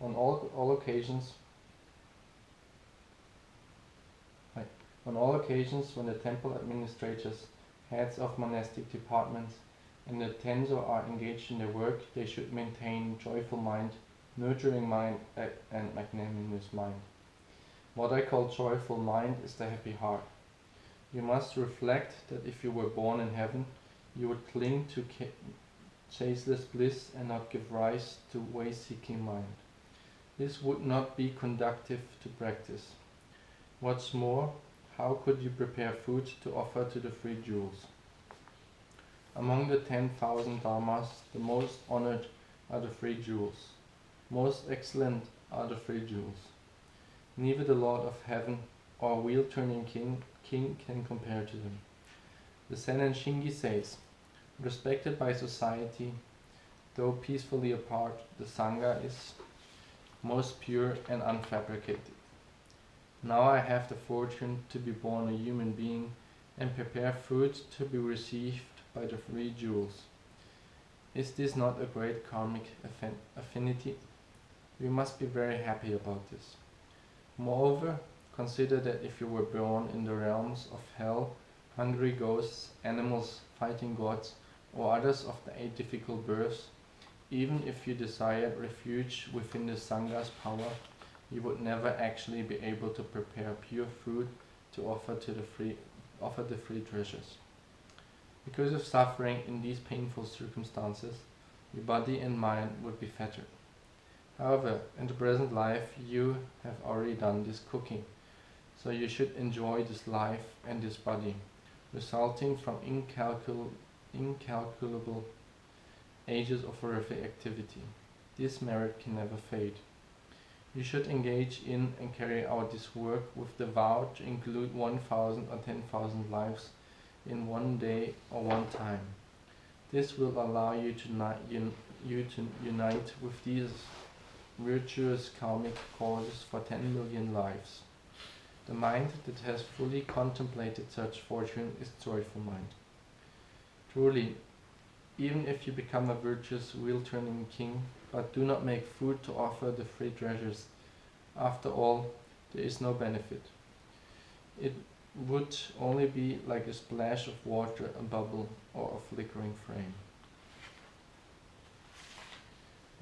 On all occasions, on all occasions when the temple administrators, heads of monastic departments, and the Tenzo are engaged in their work, they should maintain joyful mind, nurturing mind, and magnanimous mind. What I call joyful mind is the happy heart. You must reflect that if you were born in heaven, you would cling to chaseless bliss and not give rise to way-seeking mind. This would not be conducive to practice. What's more, how could you prepare food to offer to the three jewels? Among the 10,000 dharmas, the most honored are the three jewels. Most excellent are the three jewels. Neither the Lord of Heaven or wheel-turning king can compare to them. The Sennen Shingi says, respected by society, though peacefully apart, the Sangha is most pure and unfabricated. Now I have the fortune to be born a human being and prepare food to be received by the three jewels. Is this not a great karmic affinity? We must be very happy about this. Moreover, consider that if you were born in the realms of hell, hungry ghosts, animals, fighting gods, or others of the 8 difficult births, even if you desired refuge within the Sangha's power, you would never actually be able to prepare pure food to offer to the three treasures. Because of suffering in these painful circumstances, your body and mind would be fettered. However, in the present life you have already done this cooking, so you should enjoy this life and this body, resulting from incalculable ages of horrific activity. This merit can never fade. You should engage in and carry out this work with the vow to include 1,000 or 10,000 lives in one day or one time. This will allow you to unite with these virtuous karmic causes for 10 million lives. The mind that has fully contemplated such fortune is joyful mind. Truly, even if you become a virtuous wheel-turning king, but do not make food to offer the three treasures, after all, there is no benefit. It would only be like a splash of water, a bubble, or a flickering flame.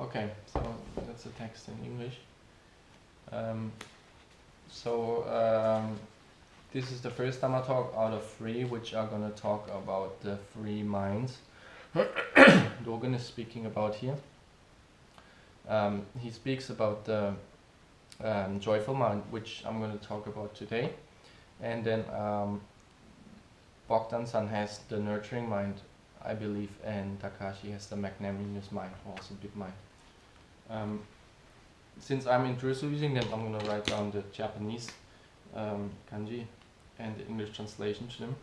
Okay, so that's the text in English. This is the first Dhamma talk out of 3, which are going to talk about the 3 minds Dogen is speaking about here. He speaks about the joyful mind, which I'm going to talk about today. And then Bogdan-san has the nurturing mind, I believe, and Takashi has the magnanimous mind, also big mind. Since I'm introducing them, I'm going to write down the Japanese kanji and the English translation to them.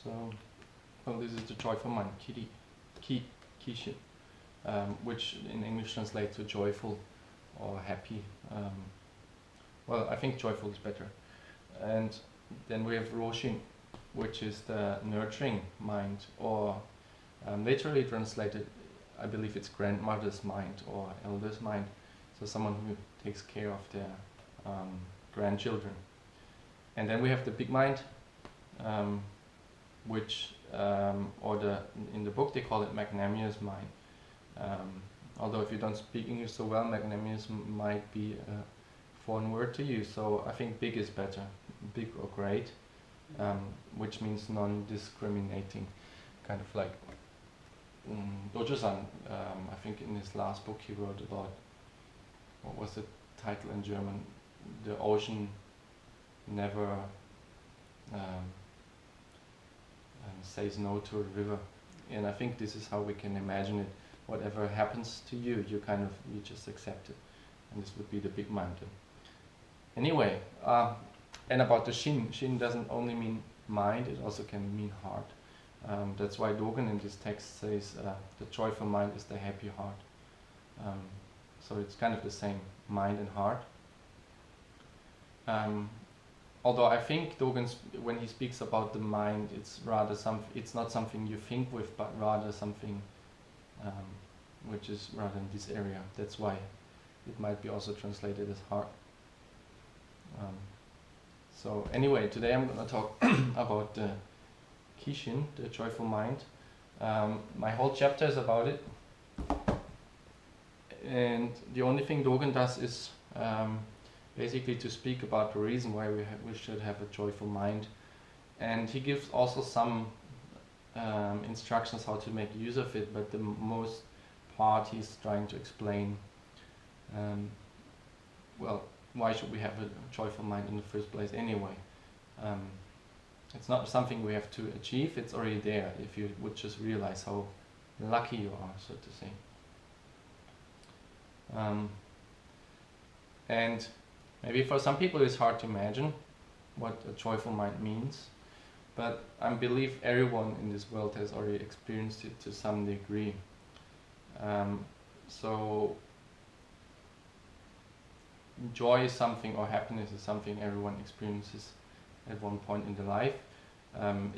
So, this is the joyful mind, kishin, which in English translates to joyful or happy. Well, I think joyful is better. And then we have Hoshin, which is the nurturing mind, or literally translated, I believe it's grandmother's mind or elder's mind. So someone who takes care of their grandchildren. And then we have the big mind, which, in the book they call it magnanimous mind. Although if you don't speak English so well, magnanimous might be a foreign word to you. So I think big is better, big or great, which means non-discriminating, kind of Dojo-san, I think in his last book he wrote about, what was the title in German? The ocean never says no to a river. And I think this is how we can imagine it. Whatever happens to you, you just accept it. And this would be the big mountain. Anyway, and about the Shin. Shin doesn't only mean mind, it also can mean heart. That's why Dogen in this text says the joyful mind is the happy heart. So it's kind of the same, mind and heart. Although I think Dogen, when he speaks about the mind, it's rather it's not something you think with, but rather something which is rather in this area. That's why it might be also translated as heart. So anyway, today I'm going to talk about the Kishin, the joyful mind. My whole chapter is about it. And the only thing Dogen does is basically to speak about the reason why we should have a joyful mind. And he gives also some instructions how to make use of it, but the most part he's trying to explain, well, why should we have a joyful mind in the first place anyway? It's not something we have to achieve, it's already there if you would just realize how lucky you are, so to say. And maybe for some people it's hard to imagine what a joyful mind means, but I believe everyone in this world has already experienced it to some degree. So joy is something, or happiness is something everyone experiences at one point in their life.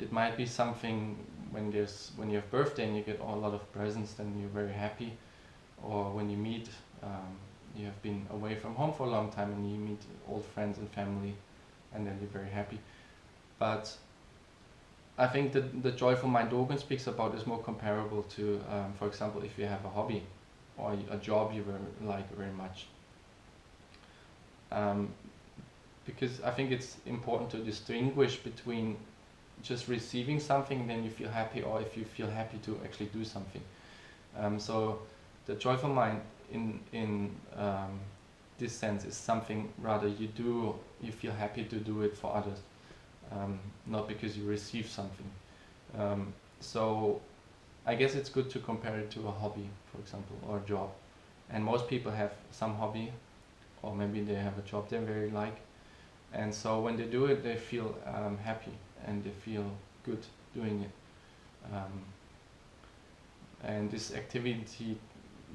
It might be something when you have birthday and you get a lot of presents, then you're very happy, or when you meet, you have been away from home for a long time and you meet old friends and family, and then you're very happy. But I think that the joyful mind Dogen speaks about is more comparable to, for example, if you have a hobby or a job you like very much. Because I think it's important to distinguish between just receiving something, then you feel happy, or if you feel happy to actually do something. So the joyful mind in this sense is something rather you feel happy to do it for others, not because you receive something. So I guess it's good to compare it to a hobby, for example, or a job. And most people have some hobby, or maybe they have a job they very like, and so when they do it they feel happy and they feel good doing it. And this activity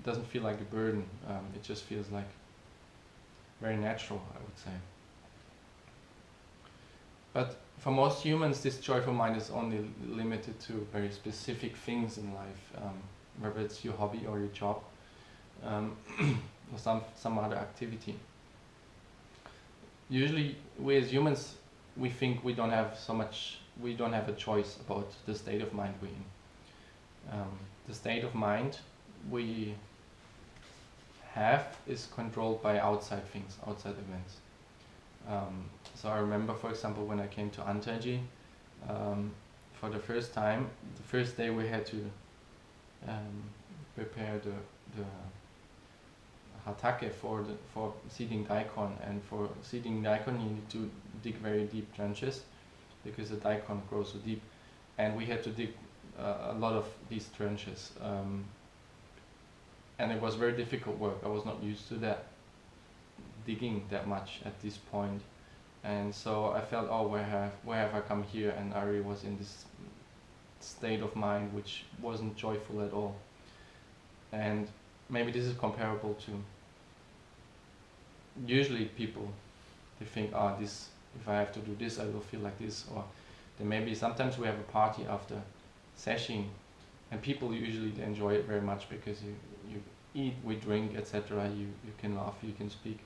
doesn't feel like a burden, it just feels like very natural, I would say. But for most humans this joyful mind is only limited to very specific things in life, whether it's your hobby or your job, or some other activity. Usually we as humans, we think we don't have a choice about the state of mind we're in. The state of mind we have is controlled by outside things, outside events. So I remember, for example, when I came to Antaiji, for the first time, the first day we had to prepare the hatake for seeding daikon, and for seeding daikon you need to dig very deep trenches because the daikon grows so deep, and we had to dig a lot of these trenches, and it was very difficult work. I was not used to that, digging that much at this point, and so I felt, oh, where have I come here? And I really was in this state of mind which wasn't joyful at all. And maybe this is comparable to, usually people, they think, this, if I have to do this I will feel like this, or then maybe sometimes we have a party after session and people usually they enjoy it very much because you eat, we drink, etc. You can laugh, you can speak,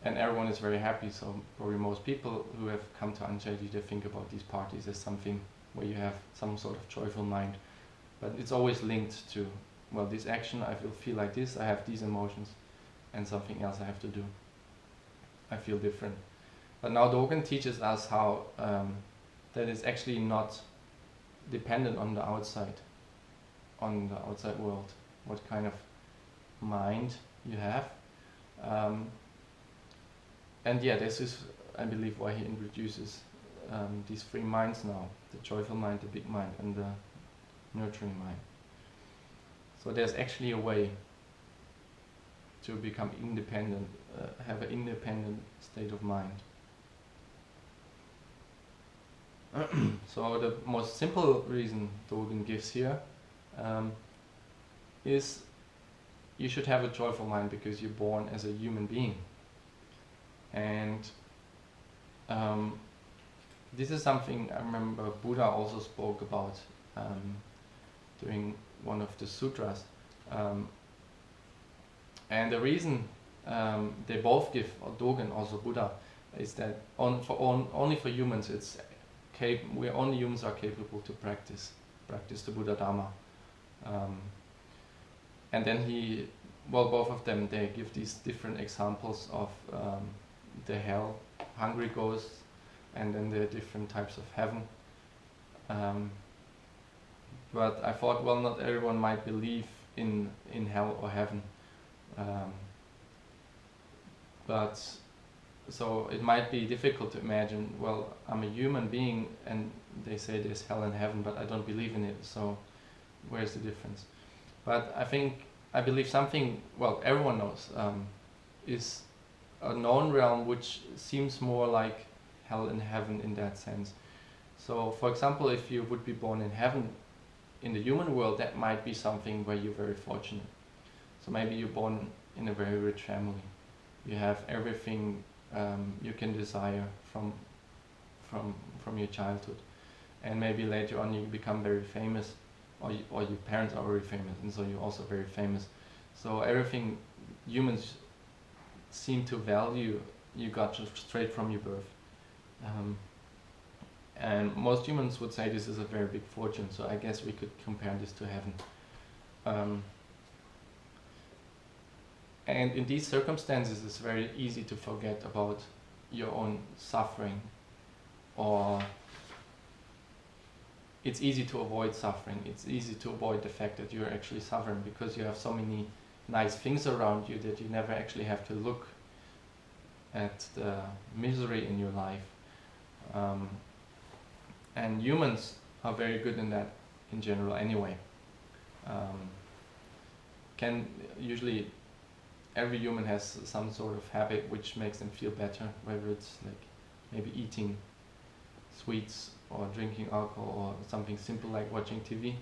and everyone is very happy. So probably most people who have come to Anjali, they think about these parties as something where you have some sort of joyful mind, but it's always linked to, well, this action, I will feel like this, I have these emotions, and something else I have to do, I feel different. But now Dogen teaches us how that is actually not dependent on the outside world, what kind of mind you have. And yeah, this is, I believe, why he introduces these three minds now: the joyful mind, the big mind, and the nurturing mind. So there's actually a way to become independent, have an independent state of mind. So the most simple reason Dogen gives here is you should have a joyful mind because you're born as a human being. And this is something I remember Buddha also spoke about during one of the sutras. And the reason they both give, or Dogen, also Buddha, is that only for humans only humans are capable to practice the Buddha Dharma. And then both of them, they give these different examples of the hell, hungry ghosts, and then the different types of heaven. But I thought, well, not everyone might believe in hell or heaven. But so it might be difficult to imagine, well, I'm a human being and they say there's hell and heaven, but I don't believe in it, so where's the difference? But I believe something, well, everyone knows, is a known realm which seems more like hell and heaven in that sense. So, for example, if you would be born in heaven, in the human world, that might be something where you're very fortunate. So maybe you're born in a very rich family. You have everything you can desire from your childhood, and maybe later on you become very famous, or your parents are very famous, and so you're also very famous. So everything humans seem to value, you got straight from your birth. And most humans would say this is a very big fortune, so I guess we could compare this to heaven. And in these circumstances, it's very easy to forget about your own suffering, or it's easy to avoid suffering. It's easy to avoid the fact that you're actually suffering because you have so many nice things around you that you never actually have to look at the misery in your life. And humans are very good in that in general anyway. Usually every human has some sort of habit which makes them feel better, whether it's like maybe eating sweets or drinking alcohol or something simple like watching TV.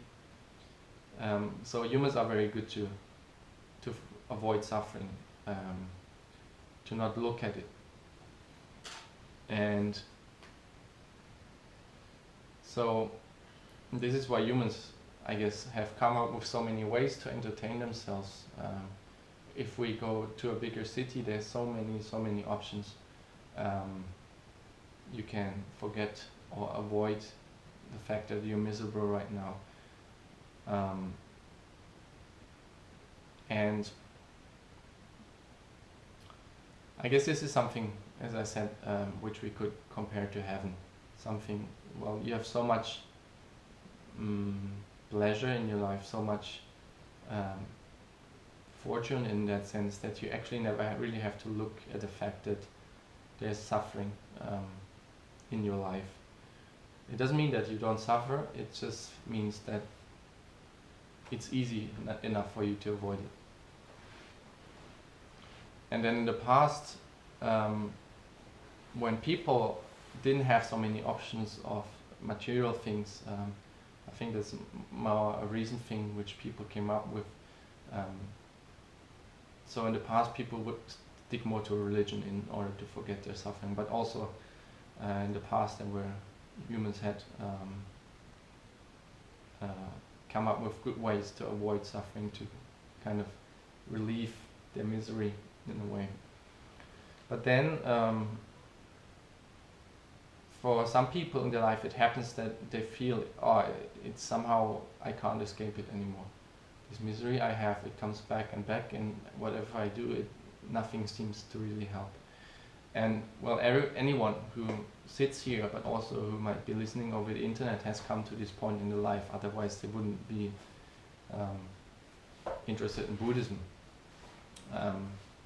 So humans are very good to avoid suffering, to not look at it. And so this is why humans, I guess, have come up with so many ways to entertain themselves. If we go to a bigger city, there's so many options. You can forget or avoid the fact that you're miserable right now. And I guess this is something, as I said, which we could compare to heaven. Something, well, you have so much pleasure in your life, so much fortune in that sense, that you actually never really have to look at the fact that there's suffering in your life. It doesn't mean that you don't suffer, it just means that it's easy enough for you to avoid it. And then in the past, when people didn't have so many options of material things, I think that's more a recent thing which people came up with. So in the past people would stick more to a religion in order to forget their suffering, but also in the past there were humans had come up with good ways to avoid suffering, to kind of relieve their misery in a way. But then for some people in their life it happens that they feel, oh, it's somehow, I can't escape it anymore. This misery I have, it comes back, and whatever I do, nothing seems to really help. And well, anyone who sits here, but also who might be listening over the internet, has come to this point in their life. Otherwise, they wouldn't be interested in Buddhism.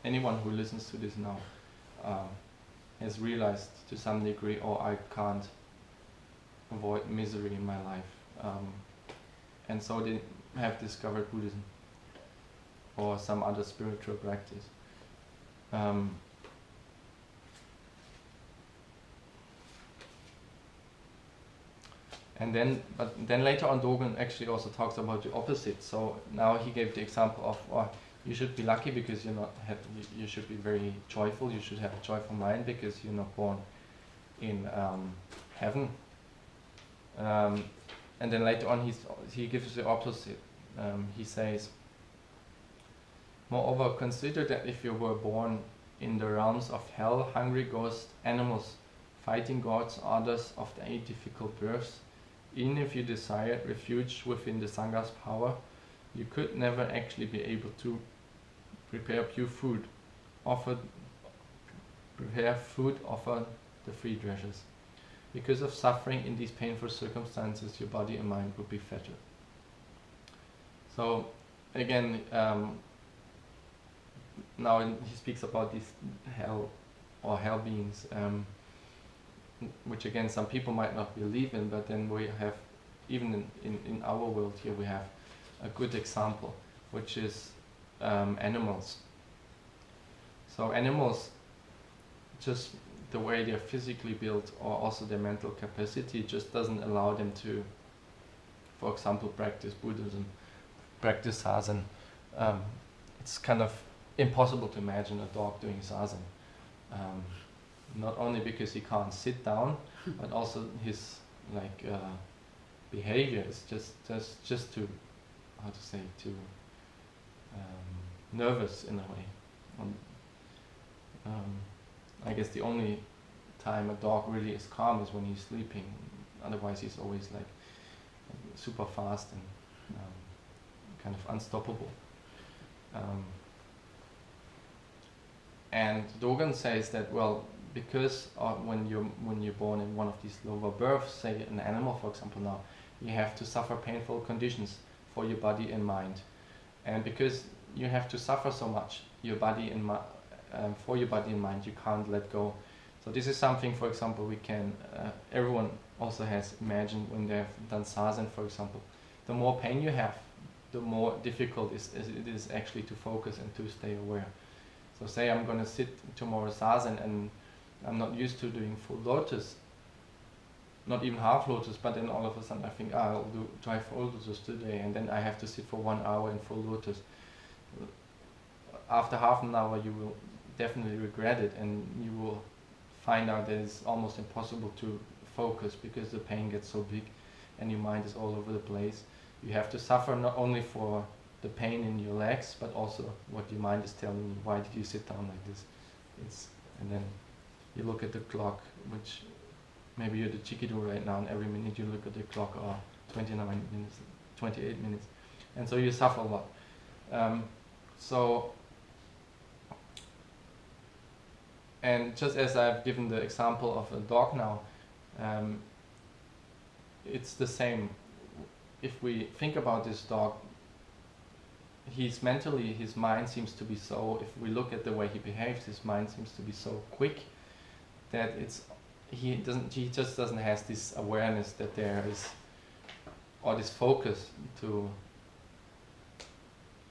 Anyone who listens to this now has realized to some degree, oh, I can't avoid misery in my life. And so they have discovered Buddhism or some other spiritual practice. And then, but then later on, Dogen actually also talks about the opposite. So now he gave the example of, oh, you should be lucky because you're not. You should be very joyful. You should have a joyful mind because you're not born in heaven. And then later on, he gives the opposite. He says, moreover, consider that if you were born in the realms of hell, hungry ghosts, animals, fighting gods, others of the 8 difficult births, even if you desired refuge within the Sangha's power, you could never actually be able to prepare pure food, offer the free treasures. Because of suffering in these painful circumstances, your body and mind would be fettered. So, again, now he speaks about these hell beings, which again some people might not believe in, but then we have, even in our world here, we have a good example, which is animals. So animals, just the way they're physically built, or also their mental capacity, just doesn't allow them to, for example, practice Buddhism, practice Zazen. It's kind of impossible to imagine a dog doing Zazen. Not only because he can't sit down, but also his behavior is just too, how to say, too nervous in a way. I guess the only time a dog really is calm is when he's sleeping. Otherwise, he's always like super fast and kind of unstoppable. And Dogen says that, well, because when you're born in one of these lower births, say an animal, for example, now you have to suffer painful conditions for your body and mind, and because you have to suffer so much, your body and for your body and mind, you can't let go. So this is something, for example, we can. Everyone also has imagined when they've done Zazen, for example. The more pain you have, the more difficult it is actually to focus and to stay aware. So say I'm going to sit tomorrow Zazen and I'm not used to doing full lotus, not even half lotus, but then all of a sudden I think, I'll try full lotus today, and then I have to sit for 1 hour in full lotus. After half an hour you will definitely regret it, and you will find out that it's almost impossible to focus because the pain gets so big and your mind is all over the place. You have to suffer not only for the pain in your legs, but also what your mind is telling you. Why did you sit down like this? And then you look at the clock, which maybe you're the chikido right now, and every minute you look at the clock, 29 minutes, 28 minutes. And so you suffer a lot. And just as I've given the example of a dog now, it's the same. If we think about this dog, his mind seems to be so, if we look at the way he behaves, his mind seems to be so quick that he just doesn't have this awareness that there is, or this focus to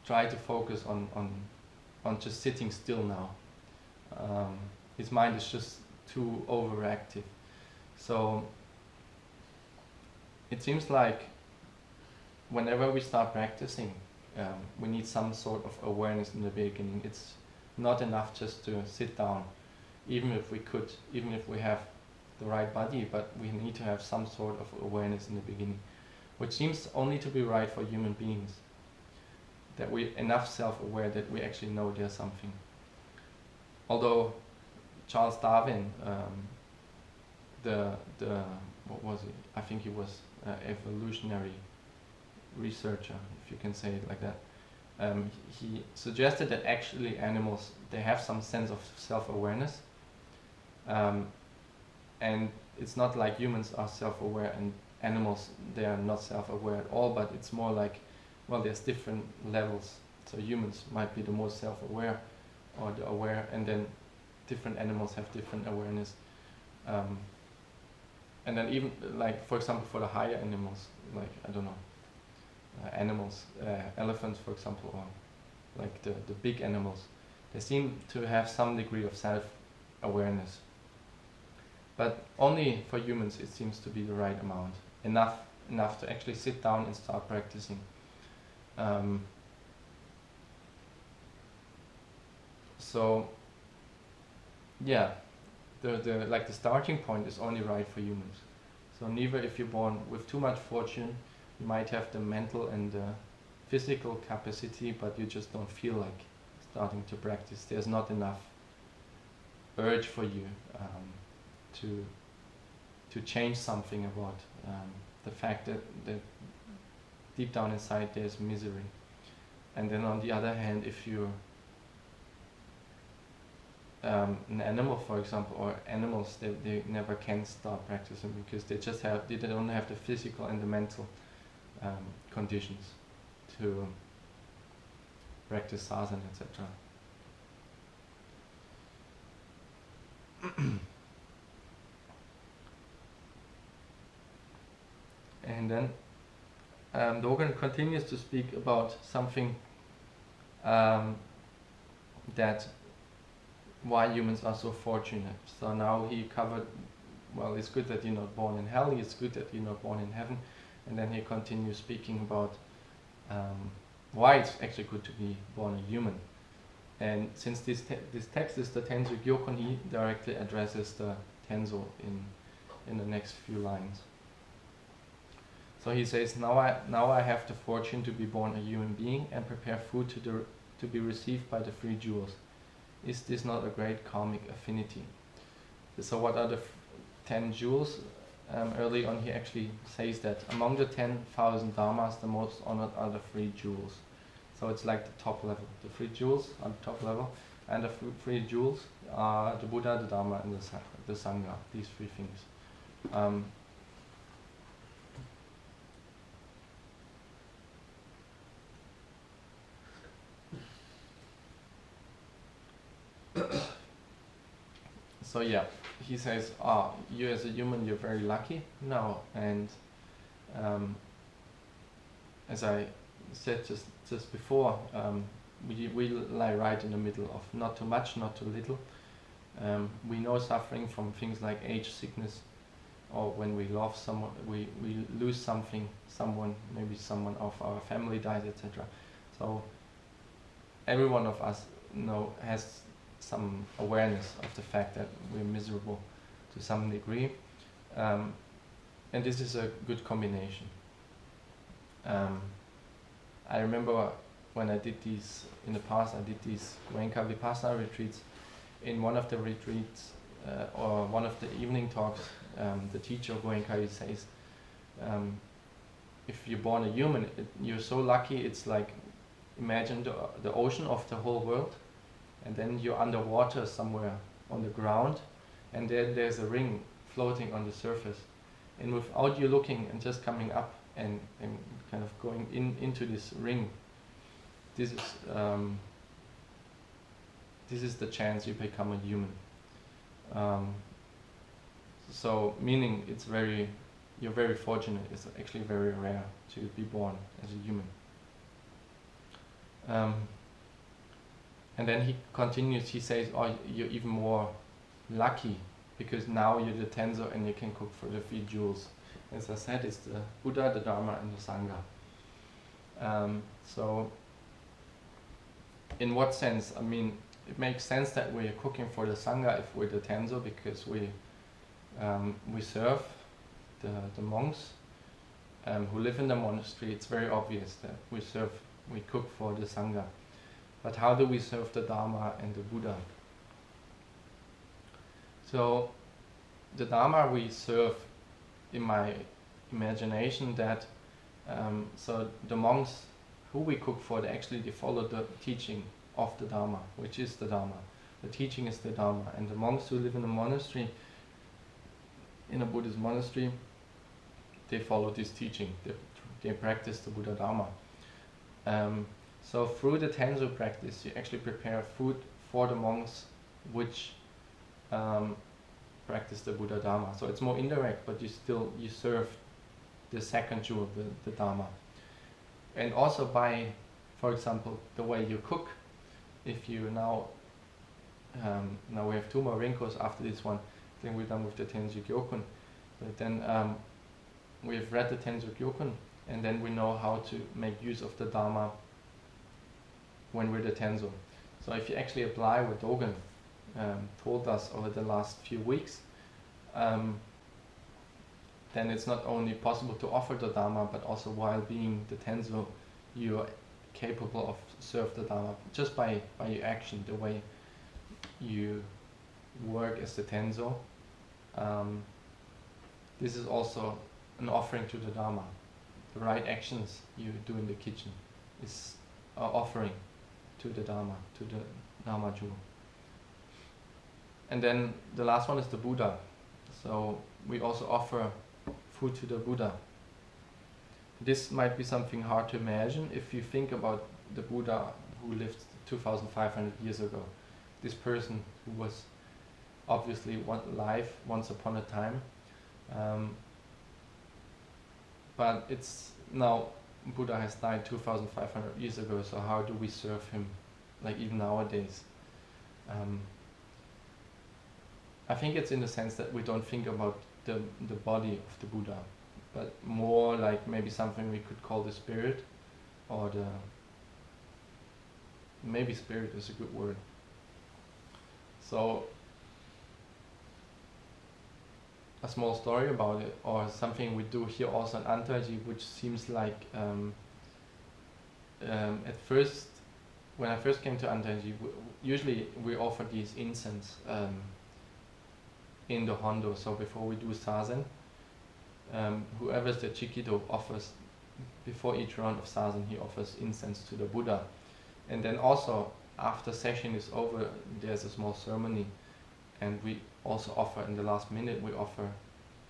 try to focus on just sitting still now. His mind is just too overactive. So it seems like whenever we start practicing, we need some sort of awareness in the beginning. It's not enough just to sit down, even if we have the right body, but we need to have some sort of awareness in the beginning, which seems only to be right for human beings, that we're enough self-aware that we actually know there's something. Although Charles Darwin, what was he? I think he was an evolutionary researcher, if you can say it like that. He suggested that actually animals, they have some sense of self-awareness, And it's not like humans are self-aware and animals, they are not self-aware at all, but it's more like, well, there's different levels. So humans might be the most self-aware or the aware, and then different animals have different awareness. And then even, like, for example, for the higher animals, like, I don't know, animals, elephants, for example, or like the big animals, they seem to have some degree of self-awareness. But only for humans it seems to be the right amount, enough to actually sit down and start practicing. So yeah, the starting point is only right for humans. So neither if you're born with too much fortune, you might have the mental and the physical capacity, but you just don't feel like starting to practice. There's not enough urge for you to change something about the fact that deep down inside there's misery. And then on the other hand, if you're an animal, for example, or animals, they never can start practicing because they don't have the physical and the mental conditions to practice sadhana, etc. And then Dogen continues to speak about something that why humans are so fortunate. So now he covered, well, it's good that you're not born in hell, it's good that you're not born in heaven, and then he continues speaking about why it's actually good to be born a human. And since this text is the Tenzo Kyokun, he directly addresses the Tenzo in the next few lines. So he says, now I have the fortune to be born a human being and prepare food to be received by the three jewels. Is this not a great karmic affinity? So what are the 10 jewels? Early on he actually says that among the 10,000 dharmas, the most honored are the three jewels. So it's like the top level. The three jewels are the top level, and the three jewels are the Buddha, the Dharma, and the Sangha. These three things. So yeah, he says, you as a human, you're very lucky now, and as I said just before, we lie right in the middle of not too much, not too little. We know suffering from things like age, sickness, or when we love someone, we lose someone, maybe someone of our family dies, etc. So every one of us has some awareness of the fact that we're miserable to some degree, and this is a good combination. I remember when I did these in the past, I did these Goenka Vipassana retreats. In one of the retreats, or one of the evening talks, the teacher of Goenka says, if you're born a human, you're so lucky, it's like, imagine the ocean of the whole world, and then you're underwater somewhere on the ground, and then there's a ring floating on the surface. And without you looking and just coming up and kind of going into this ring, this is the chance you become a human. So meaning you're very fortunate, it's actually very rare to be born as a human. And then he continues, he says, you're even more lucky because now you're the Tenzo and you can cook for the three jewels. As I said, it's the Buddha, the Dharma, and the Sangha. So in what sense? I mean, it makes sense that we're cooking for the Sangha if we're the Tenzo, because we serve the monks who live in the monastery. It's very obvious that we cook for the Sangha. But how do we serve the Dharma and the Buddha? So the Dharma we serve, in my imagination, that so the monks who we cook for, they follow the teaching of the Dharma, which is the Dharma. The teaching is the Dharma, and the monks who live in a monastery, in a Buddhist monastery, they follow this teaching. They practice the Buddha Dharma. So through the Tenzo practice, you actually prepare food for the monks which practice the Buddha Dharma. So it's more indirect, but you serve the second jewel, the Dharma. And also by, for example, the way you cook. If you now we have 2 more rinkos after this one, then we're done with the Tenzo Kyokun. But then we've read the Tenzo Kyokun, and then we know how to make use of the Dharma when we're the Tenzo. So if you actually apply what Dogen told us over the last few weeks, then it's not only possible to offer the Dharma, but also while being the Tenzo, you're capable of serve the Dharma just by your action, the way you work as the Tenzo. This is also an offering to the Dharma. The right actions you do in the kitchen is an offering to the Dharma, to the Dharma jewel. And then the last one is the Buddha. So we also offer food to the Buddha. This might be something hard to imagine if you think about the Buddha who lived 2,500 years ago. This person who was obviously alive once upon a time. But it's now, Buddha has died 2,500 years ago, so how do we serve him, like even nowadays? I think it's in the sense that we don't think about the body of the Buddha, but more like maybe something we could call the spirit, or maybe spirit is a good word. So a small story about it, or something we do here also in Antaji, which seems like at first, when I first came to Antaji, usually we offer these incense in the Hondo. So before we do Sazen, whoever's the Chikido offers, before each round of Sazen, he offers incense to the Buddha. And then also, after session is over, there's a small ceremony, and we also offer, in the last minute, we offer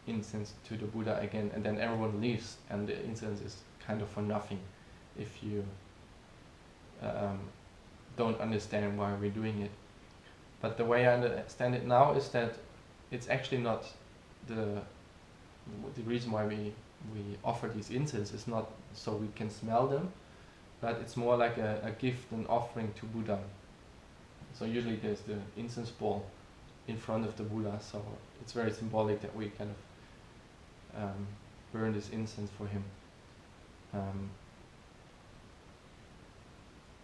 incense to the Buddha again, and then everyone leaves, and the incense is kind of for nothing if you don't understand why we're doing it. But the way I understand it now is that it's actually not the reason why we offer these incense is not so we can smell them, but it's more like a gift, an offering to Buddha. So usually there's the incense bowl in front of the Buddha, so it's very symbolic that we kind of burn this incense for him.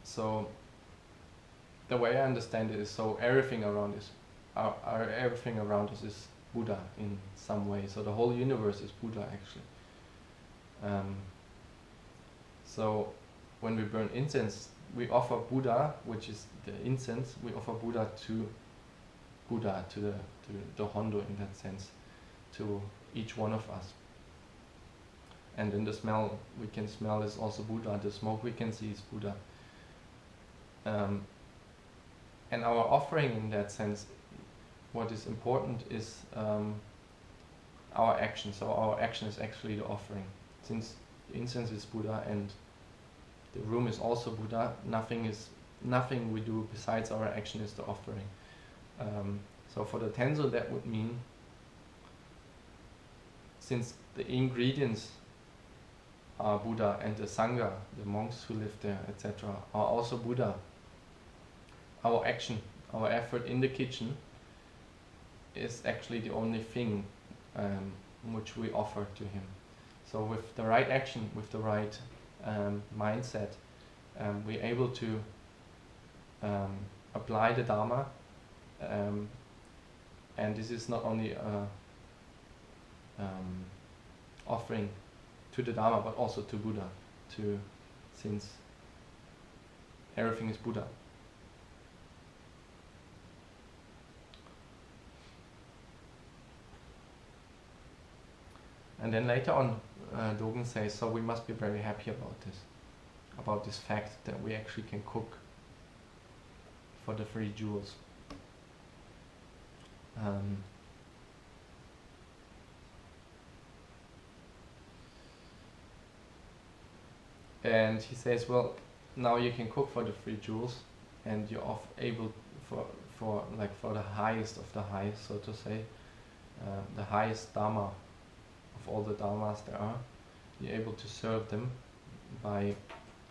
So the way I understand it is, so everything around us, everything around us is Buddha in some way. So the whole universe is Buddha actually. So when we burn incense, we offer Buddha, which is the incense. We offer Buddha, to the Hondo in that sense, to each one of us. And then the smell we can smell is also Buddha. The smoke we can see is Buddha. And our offering in that sense, what is important is our action. So our action is actually the offering. Since the incense is Buddha and the room is also Buddha, nothing we do besides our action is the offering. So for the Tenzo, that would mean, since the ingredients are Buddha and the Sangha, the monks who live there, etc., are also Buddha, our action, our effort in the kitchen is actually the only thing which we offer to him. So with the right action, with the right mindset, we're able to apply the Dharma, and this is not only offering to the Dharma, but also to Buddha, since everything is Buddha. And then later on, Dogen says, so we must be very happy about this fact that we actually can cook for the 3 jewels. Um, and he says, well, now you can cook for the 3 jewels, and you're able for the highest of the high, so to say, the highest dharma of all the dharmas there are. You're able to serve them by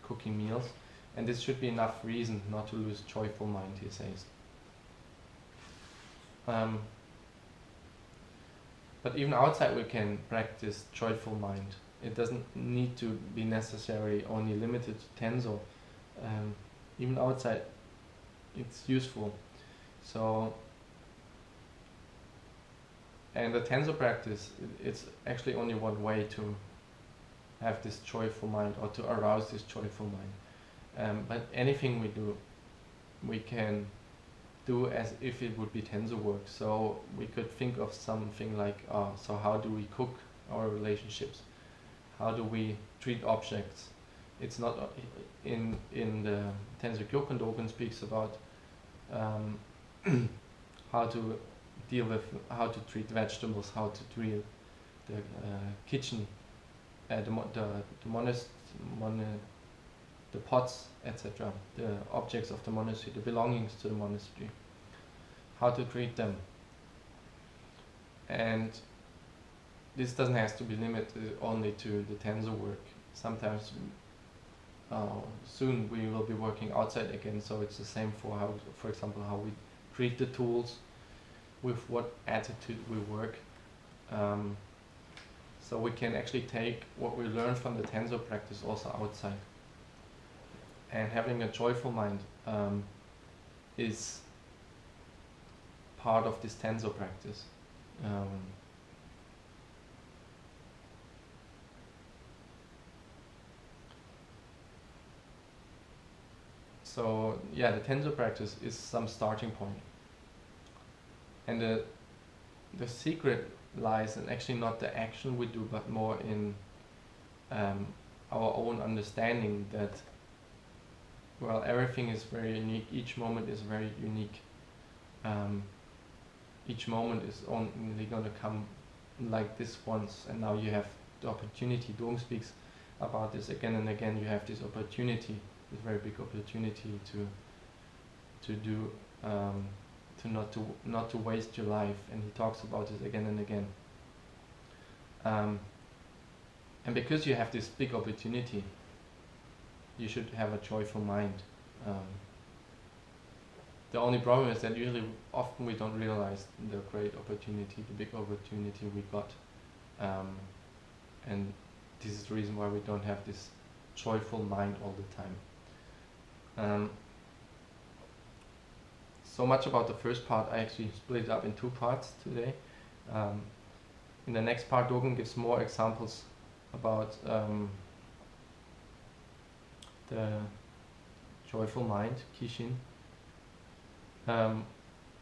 cooking meals, and this should be enough reason not to lose joyful mind, he says. But even outside we can practice joyful mind. It doesn't need to be necessarily only limited to Tenzo. Even outside it's useful. So, and the Tenzo practice, it's actually only one way to have this joyful mind, or to arouse this joyful mind. But anything we do, we can do as if it would be Tenzo work. So we could think of something like, so how do we cook our relationships? How do we treat objects? It's not in the Tenzo Kyokun Dogen speaks about how to deal with, how to treat vegetables, how to treat the kitchen, the pots, etc., the objects of the monastery, the belongings to the monastery, how to treat them. And this doesn't have to be limited only to the Tenzo work. Sometimes soon we will be working outside again, so it's the same for how, for example, how we treat the tools, with what attitude we work. So we can actually take what we learn from the Tenzo practice also outside. And having a joyful mind is part of this Tenzo practice. So yeah, the Tenzo practice is some starting point. And the secret lies in actually not the action we do, but more in our own understanding that, well, everything is very unique, each moment is very unique. Each moment is only going to come like this once, and now you have the opportunity. Dogen speaks about this again and again. You have this opportunity, this very big opportunity to do, to not to waste your life, and he talks about this again and again. And because you have this big opportunity, you should have a joyful mind. The only problem is that often we don't realize the great opportunity, the big opportunity we got, and this is the reason why we don't have this joyful mind all the time. So much about the first part. I actually split it up in 2 parts today. In the next part, Dogen gives more examples about the joyful mind, Kishin.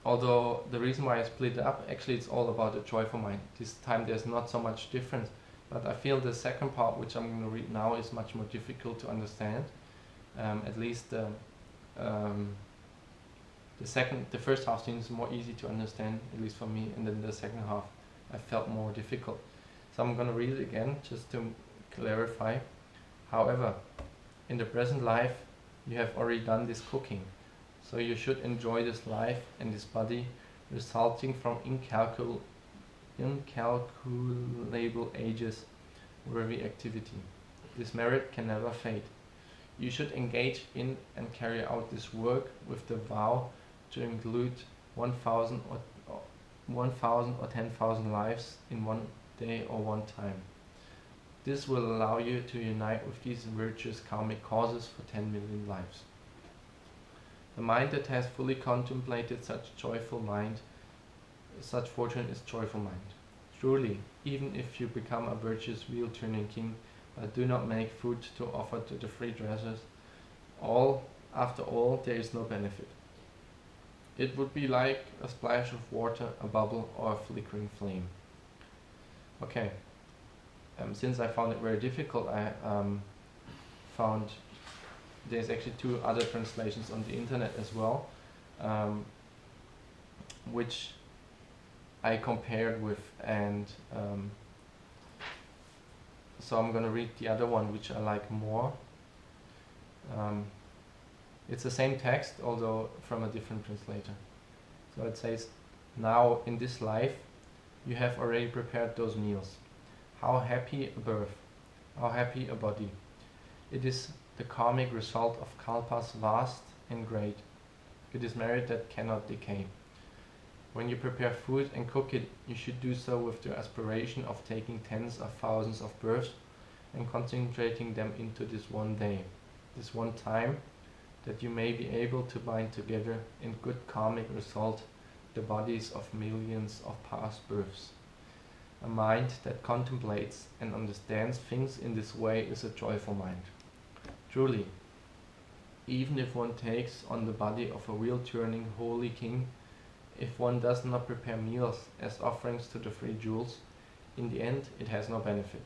Although the reason why I split it up, actually it's all about the joyful mind. This time there's not so much difference, but I feel the second part, which I'm going to read now, is much more difficult to understand. At least the first half seems more easy to understand, at least for me, and then the second half I felt more difficult. So I'm going to read it again just to clarify. However, in the present life you have already done this cooking, so you should enjoy this life and this body resulting from incalculable ages of every activity. This merit can never fade. You should engage in and carry out this work with the vow to include 1,000 or 10,000 lives in one day or one time. This will allow you to unite with these virtuous karmic causes for 10 million lives. The mind that has fully contemplated such fortune is joyful mind. Truly, even if you become a virtuous wheel-turning king, but do not make food to offer to the free dressers, after all, there is no benefit. It would be like a splash of water, a bubble, or a flickering flame. Okay. Since I found it very difficult, I found there's actually 2 other translations on the internet as well, which I compared with, and so I'm gonna read the other one, which I like more. It's the same text, although from a different translator. So it says, "Now in this life, you have already prepared those meals. How happy a birth, how happy a body. It is the karmic result of kalpas vast and great. It is merit that cannot decay. When you prepare food and cook it, you should do so with the aspiration of taking tens of thousands of births and concentrating them into this one day, this one time, that you may be able to bind together in good karmic result the bodies of millions of past births. A mind that contemplates and understands things in this way is a joyful mind. Truly, even if one takes on the body of a wheel-turning holy king, if one does not prepare meals as offerings to the three jewels, in the end it has no benefit.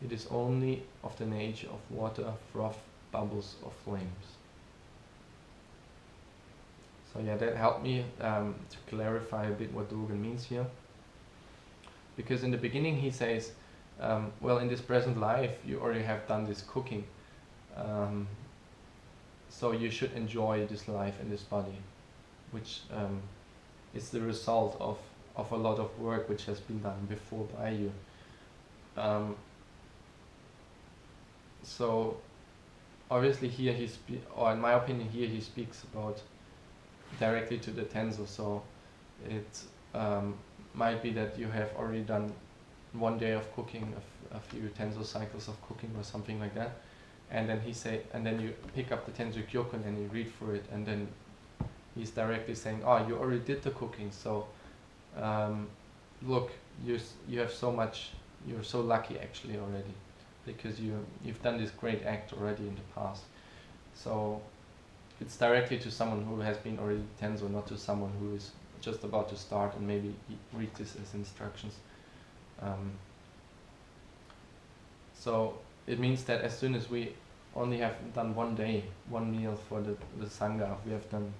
It is only of the nature of water, froth, bubbles, or flames." So yeah, that helped me to clarify a bit what Dogen means here. Because in the beginning he says, well, in this present life you already have done this cooking, so you should enjoy this life and this body, which is the result of a lot of work which has been done before by you. So obviously here or in my opinion here he speaks about directly to the Tenzo, so it might be that you have already done one day of cooking, a few Tenzo cycles of cooking or something like that, and then you pick up the Tenzo Kyokun and you read through it, and then he's directly saying, "Oh, you already did the cooking, so look, you have so much, you're so lucky actually already, because you've done this great act already in the past." So it's directly to someone who has been already Tenzo, not to someone who is just about to start and maybe read this as instructions. So it means that as soon as we only have done one day, one meal for the Sangha, we have done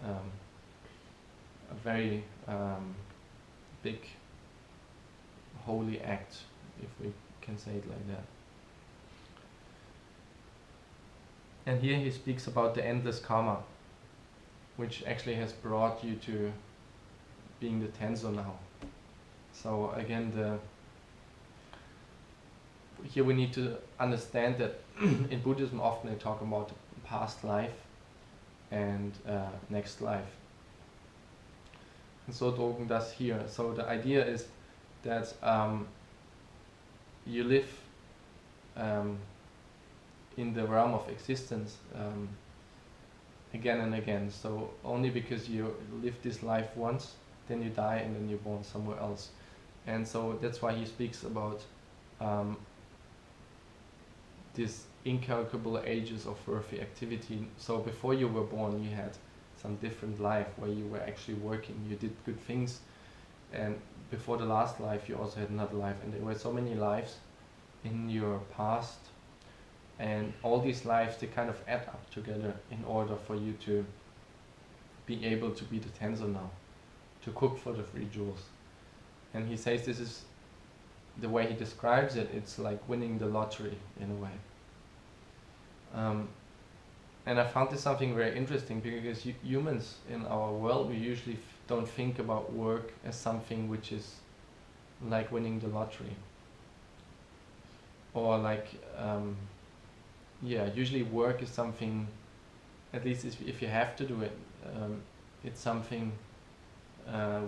a very big holy act, if we can say it like that. And here he speaks about the endless karma, which actually has brought you to being the Tenzo now. So again, here we need to understand that in Buddhism often they talk about past life and next life. And so Dogen does here. So the idea is that you live in the realm of existence again and again. So only because you live this life once, then you die and then you're born somewhere else. And so that's why he speaks about these incalculable ages of earthly activity. So before you were born, you had some different life where you were actually working, you did good things, and before the last life you also had another life, and there were so many lives in your past, and all these lives, they kind of add up together in order for you to be able to be the Tenzo now, to cook for the three jewels. And he says this is the way he describes it, it's like winning the lottery in a way. And I found this something very interesting, because humans in our world, we usually don't think about work as something which is like winning the lottery. Or like, usually work is something, at least if you have to do it, it's something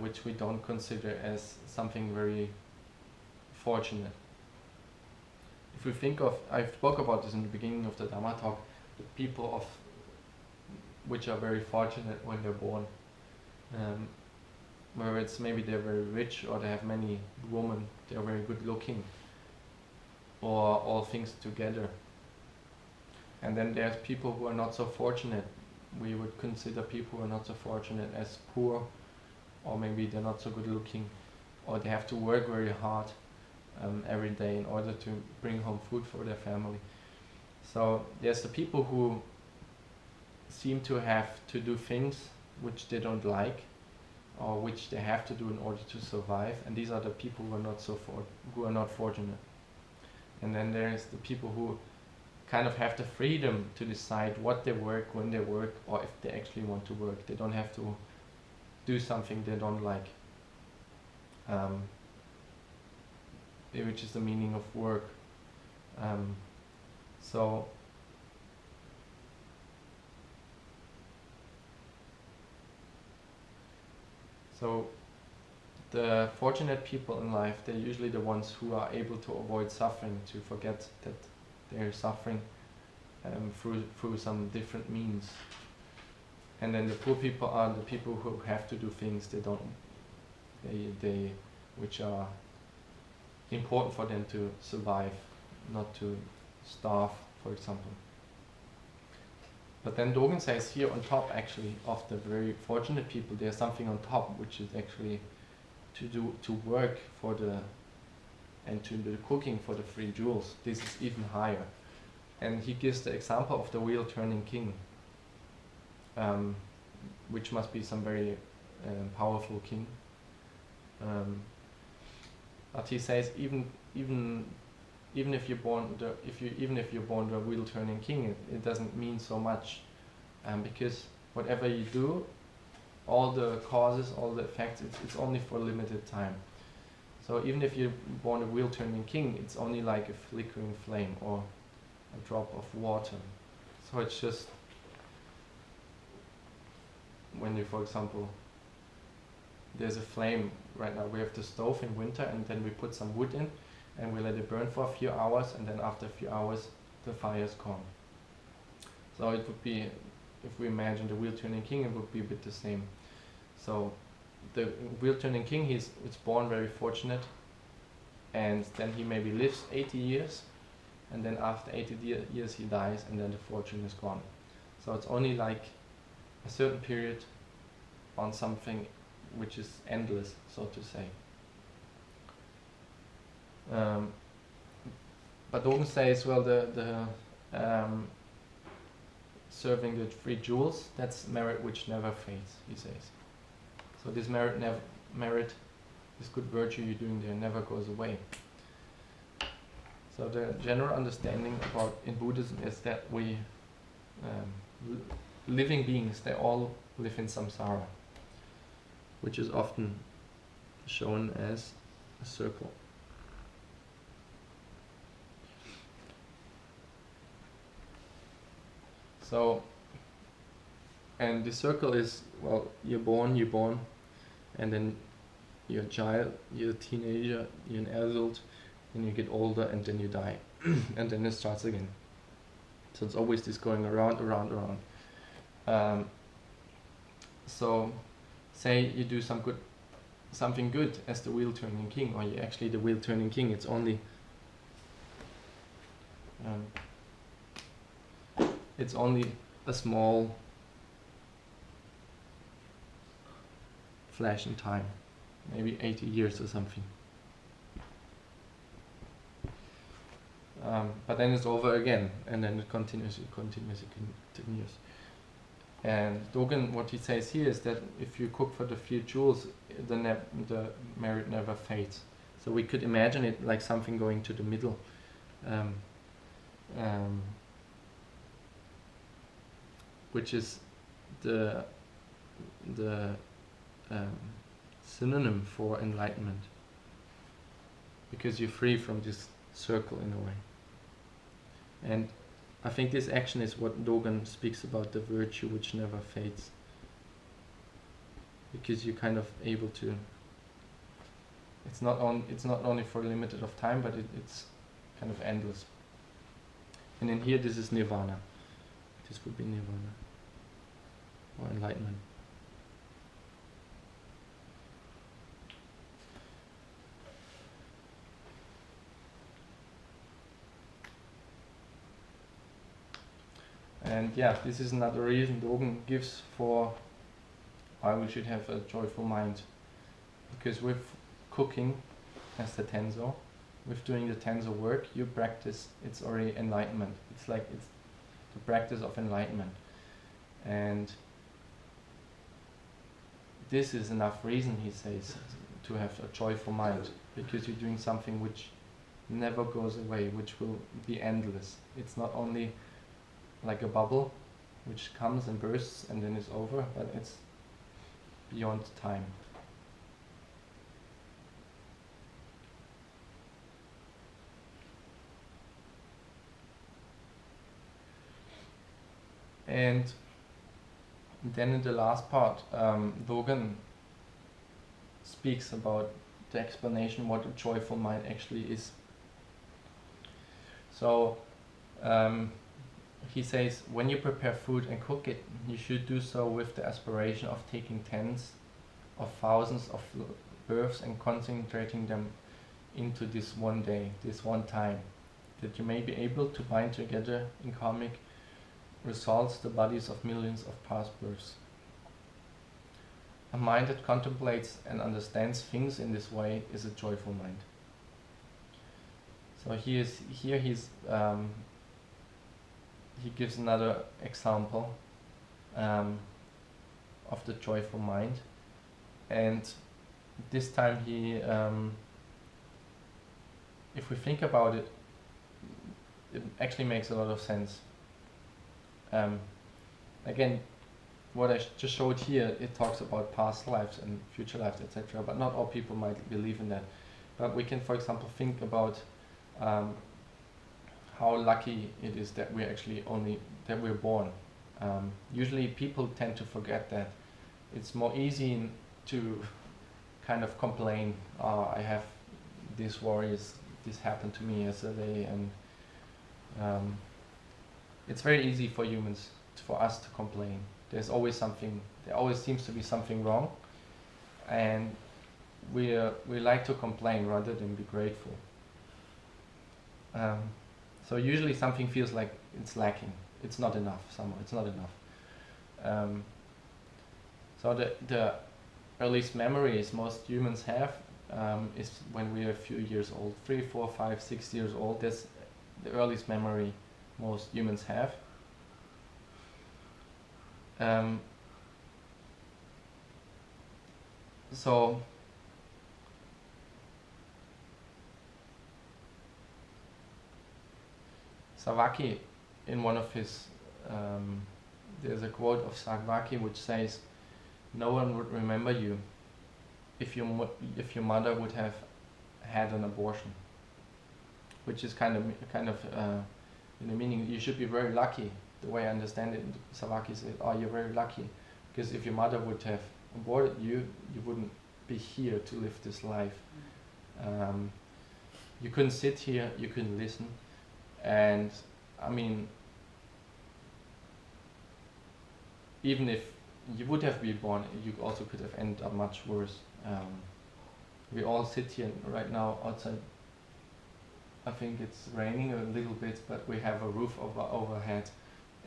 which we don't consider as something very fortunate. If we think of, I spoke about this in the beginning of the Dhamma talk, the people of which are very fortunate when they're born, where it's maybe they're very rich, or they have many women, they're very good looking, or all things together. And then there's people who are not so fortunate. We would consider people who are not so fortunate as poor, or maybe they're not so good looking, or they have to work very hard every day in order to bring home food for their family. So there's the people who seem to have to do things which they don't like, or which they have to do in order to survive, and these are the people who are who are not fortunate. And then there's the people who kind of have the freedom to decide what they work, when they work, or if they actually want to work. They don't have to do something they don't like, which is the meaning of work. So the fortunate people in life, they're usually the ones who are able to avoid suffering, to forget that they're suffering through some different means. And then the poor people are the people who have to do things which are important for them to survive, not to starve, for example. But then Dogen says here on top, actually, of the very fortunate people, there's something on top, which is actually to work for and to do cooking for the 3 jewels. This is even higher. And he gives the example of the wheel turning king, which must be some very powerful king. But he says even if you're born the wheel turning king, it doesn't mean so much, because whatever you do, all the causes, all the effects, it's only for a limited time. So even if you're born a wheel turning king, it's only like a flickering flame or a drop of water. So it's just when you, for example, there's a flame right now. We have the stove in winter, and then we put some wood in and we let it burn for a few hours, and then after a few hours the fire is gone. So it would be, if we imagine the wheel turning king, it would be a bit the same. So the wheel turning king, it's born very fortunate, and then he maybe lives 80 years, and then after 80 years he dies, and then the fortune is gone. So it's only like a certain period on something which is endless, so to say. But Dogen says, well, the serving the 3 jewels, that's merit which never fades, he says. So this merit, this good virtue you're doing there never goes away. So the general understanding about in Buddhism is that we, living beings, they all live in samsara, which is often shown as a circle. So, and the circle is, well, you're born, and then you're a child, you're a teenager, you're an adult, then you get older, and then you die, and then it starts again. So it's always this going around. So, say you do something good as the wheel turning king, or you're actually the wheel turning king. It's only a small flash in time, maybe 80 years or something. But then it's over again, and then it continues. And Dogen, what he says here is that if you cook for the 3 jewels, the merit never fades. So we could imagine it like something going to the middle. Which is the synonym for enlightenment, because you're free from this circle in a way. And I think this action is what Dogen speaks about, the virtue which never fades, because you're kind of able to. It's not only for a limited of time, but it's kind of endless. And in here, this is nirvana. This would be nirvana, or enlightenment. And yeah, this is another reason Dogen gives for why we should have a joyful mind. Because with cooking, as the Tenzo, with doing the Tenzo work, you practice, it's already enlightenment. It's the practice of enlightenment. And this is enough reason, he says, to have a joyful mind, because you're doing something which never goes away, which will be endless. It's not only like a bubble which comes and bursts and then is over, but it's beyond time. And then in the last part, Dogen speaks about the explanation what a joyful mind actually is. So he says, when you prepare food and cook it, you should do so with the aspiration of taking tens of thousands of births and concentrating them into this one day, this one time, that you may be able to bind together in karmic results the bodies of millions of past births. A mind that contemplates and understands things in this way is a joyful mind. So here he gives another example of the joyful mind, and this time if we think about it, it actually makes a lot of sense. Again, what I just showed here, it talks about past lives and future lives, etc. But not all people might believe in that. But we can, for example, think about how lucky it is that we're actually that we're born. Usually people tend to forget that. It's more easy to kind of complain, I have these worries, this happened to me yesterday, and it's very easy for humans, for us to complain. There always seems to be something wrong, and we like to complain rather than be grateful. So usually something feels like it's lacking, it's not enough, it's not enough. So the earliest memories most humans have is when we are a few years old, 3, 4, 5, 6 years old. That's the earliest memory most humans have. So Savaki, in one of his, there's a quote of Savaki which says, "No one would remember you if your mother would have had an abortion," which is kind of in the meaning, you should be very lucky. The way I understand it, Savaki said, "Oh, you're very lucky, because if your mother would have aborted you, you wouldn't be here to live this life. You couldn't sit here, you couldn't listen." And I mean, even if you would have been born, you also could have ended up much worse. We all sit here right now outside. I think it's raining a little bit, but we have a roof overhead,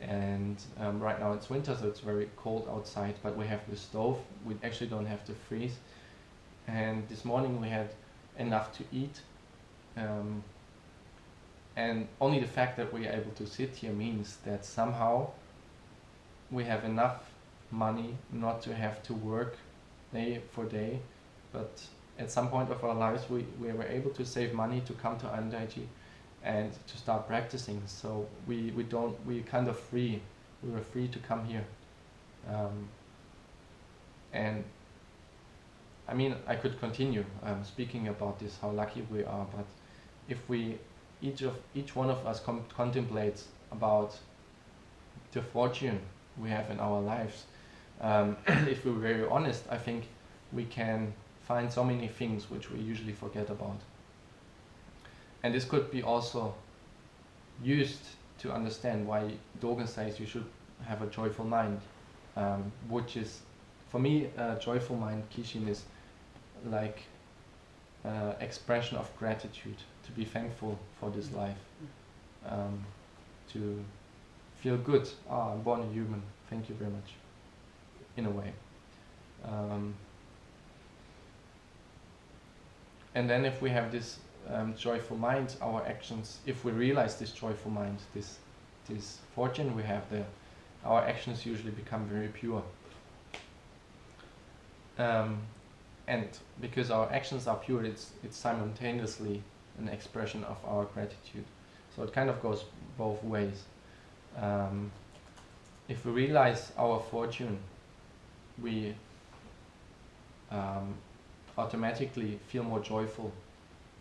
and right now it's winter, so it's very cold outside, but we have the stove. We actually don't have to freeze, and this morning we had enough to eat, and only the fact that we are able to sit here means that somehow we have enough money not to have to work day for day, but at some point of our lives we were able to save money to come to Andaiji and to start practicing. So we kind of free. We were free to come here, and I mean, I could continue speaking about this, how lucky we are, but if each one of us contemplates about the fortune we have in our lives, if we're very honest, I think we can find so many things which we usually forget about. And this could be also used to understand why Dogen says you should have a joyful mind, which is, for me, a joyful mind, Kishin, is like expression of gratitude, to be thankful for this life, to feel good. I'm born a human, thank you very much, in a way. And then if we have this joyful mind, our actions, if we realize this joyful mind, this fortune we have there, our actions usually become very pure. And because our actions are pure, it's simultaneously an expression of our gratitude. So it kind of goes both ways. If we realize our fortune, we automatically feel more joyful.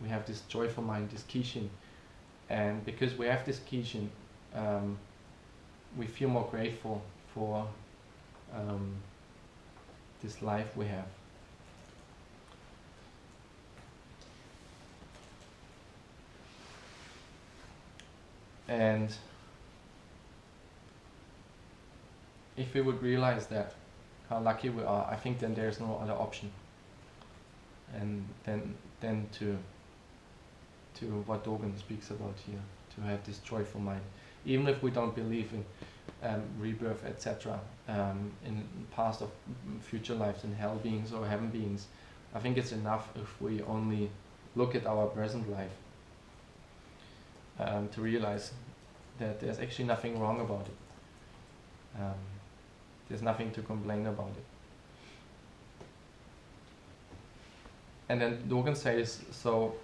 We have this joyful mind, this Kishin. And because we have this Kishin, we feel more grateful for this life we have. And if we would realize that, how lucky we are, I think then there's no other option. And then to what Dogen speaks about here, to have this joyful mind. Even if we don't believe in rebirth, etc., in past or future lives, in hell beings or heaven beings, I think it's enough if we only look at our present life to realize that there's actually nothing wrong about it. There's nothing to complain about it. And then Dogen says, so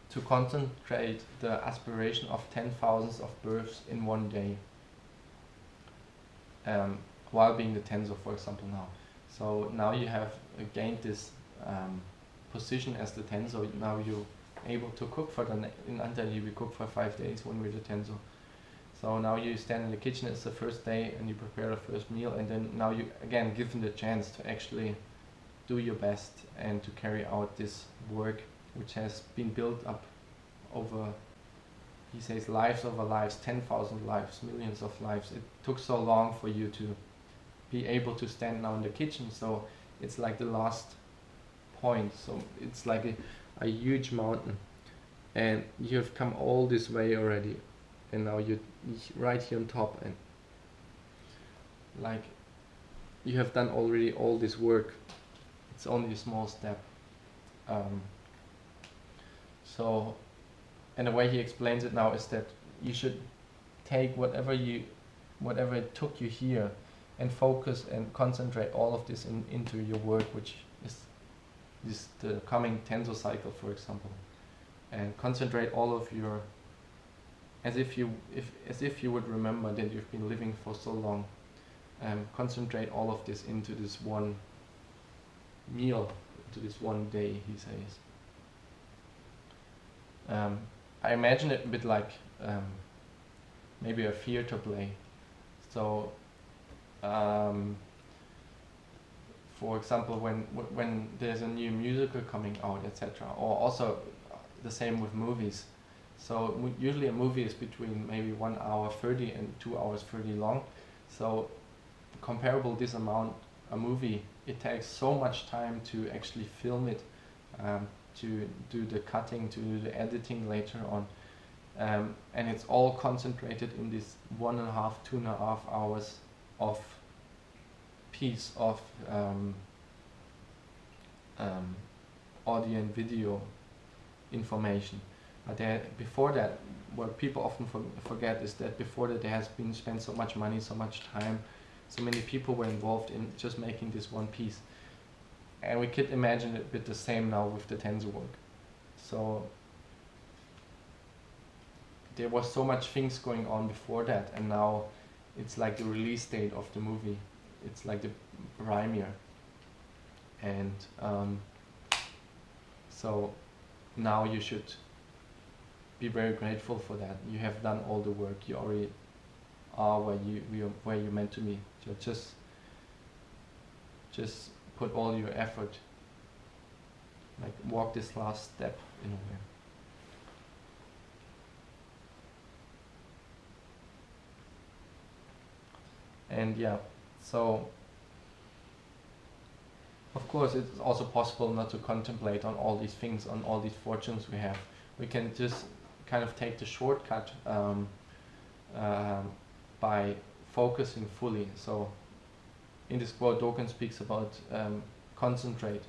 to concentrate the aspiration of 10,000s of births in one day, while being the Tenzo, for example, now. So now you have gained this position as the Tenzo. Now you're able to cook for in Anzan we cook for 5 days when we're the Tenzo. So now you stand in the kitchen, it's the first day, and you prepare the first meal, and then now you again given the chance to actually do your best and to carry out this work which has been built up over, he says, lives over lives, 10,000 lives, millions of lives. It took so long for you to be able to stand now in the kitchen, so it's like the last point. So it's like a huge mountain, and you have come all this way already, and now you're right here on top, and like you have done already all this work. It's only a small step. So, and the way he explains it now is that you should take whatever it took you here, and focus and concentrate all of this into your work, which is the coming Tenzo cycle, for example, and concentrate all of your, as if you would remember that you've been living for so long. Concentrate all of this into this one meal, to this one day, he says. I imagine it a bit like maybe a theater play. So, for example, when there's a new musical coming out, etc., or also the same with movies. So usually a movie is between maybe 1 hour 30 and 2 hours 30 long. So comparable this amount, a movie, it takes so much time to actually film it, to do the cutting, to do the editing later on, and it's all concentrated in this 1.5, 2.5 hours of piece of audio and video information. But before that, what people often forget is that before that there has been spent so much money, so much time, so many people were involved in just making this one piece. And we could imagine it a bit the same now with the Tenzo work. So there was so much things going on before that, and now it's like the release date of the movie. It's like the premiere. And so now you should be very grateful for that. You have done all the work. You already are where you're meant to be. So just put all your effort, like walk this last step in a way. And yeah, so of course it's also possible not to contemplate on all these things, on all these fortunes we have. We can just kind of take the shortcut by focusing fully. So in this quote, Dogen speaks about concentrate.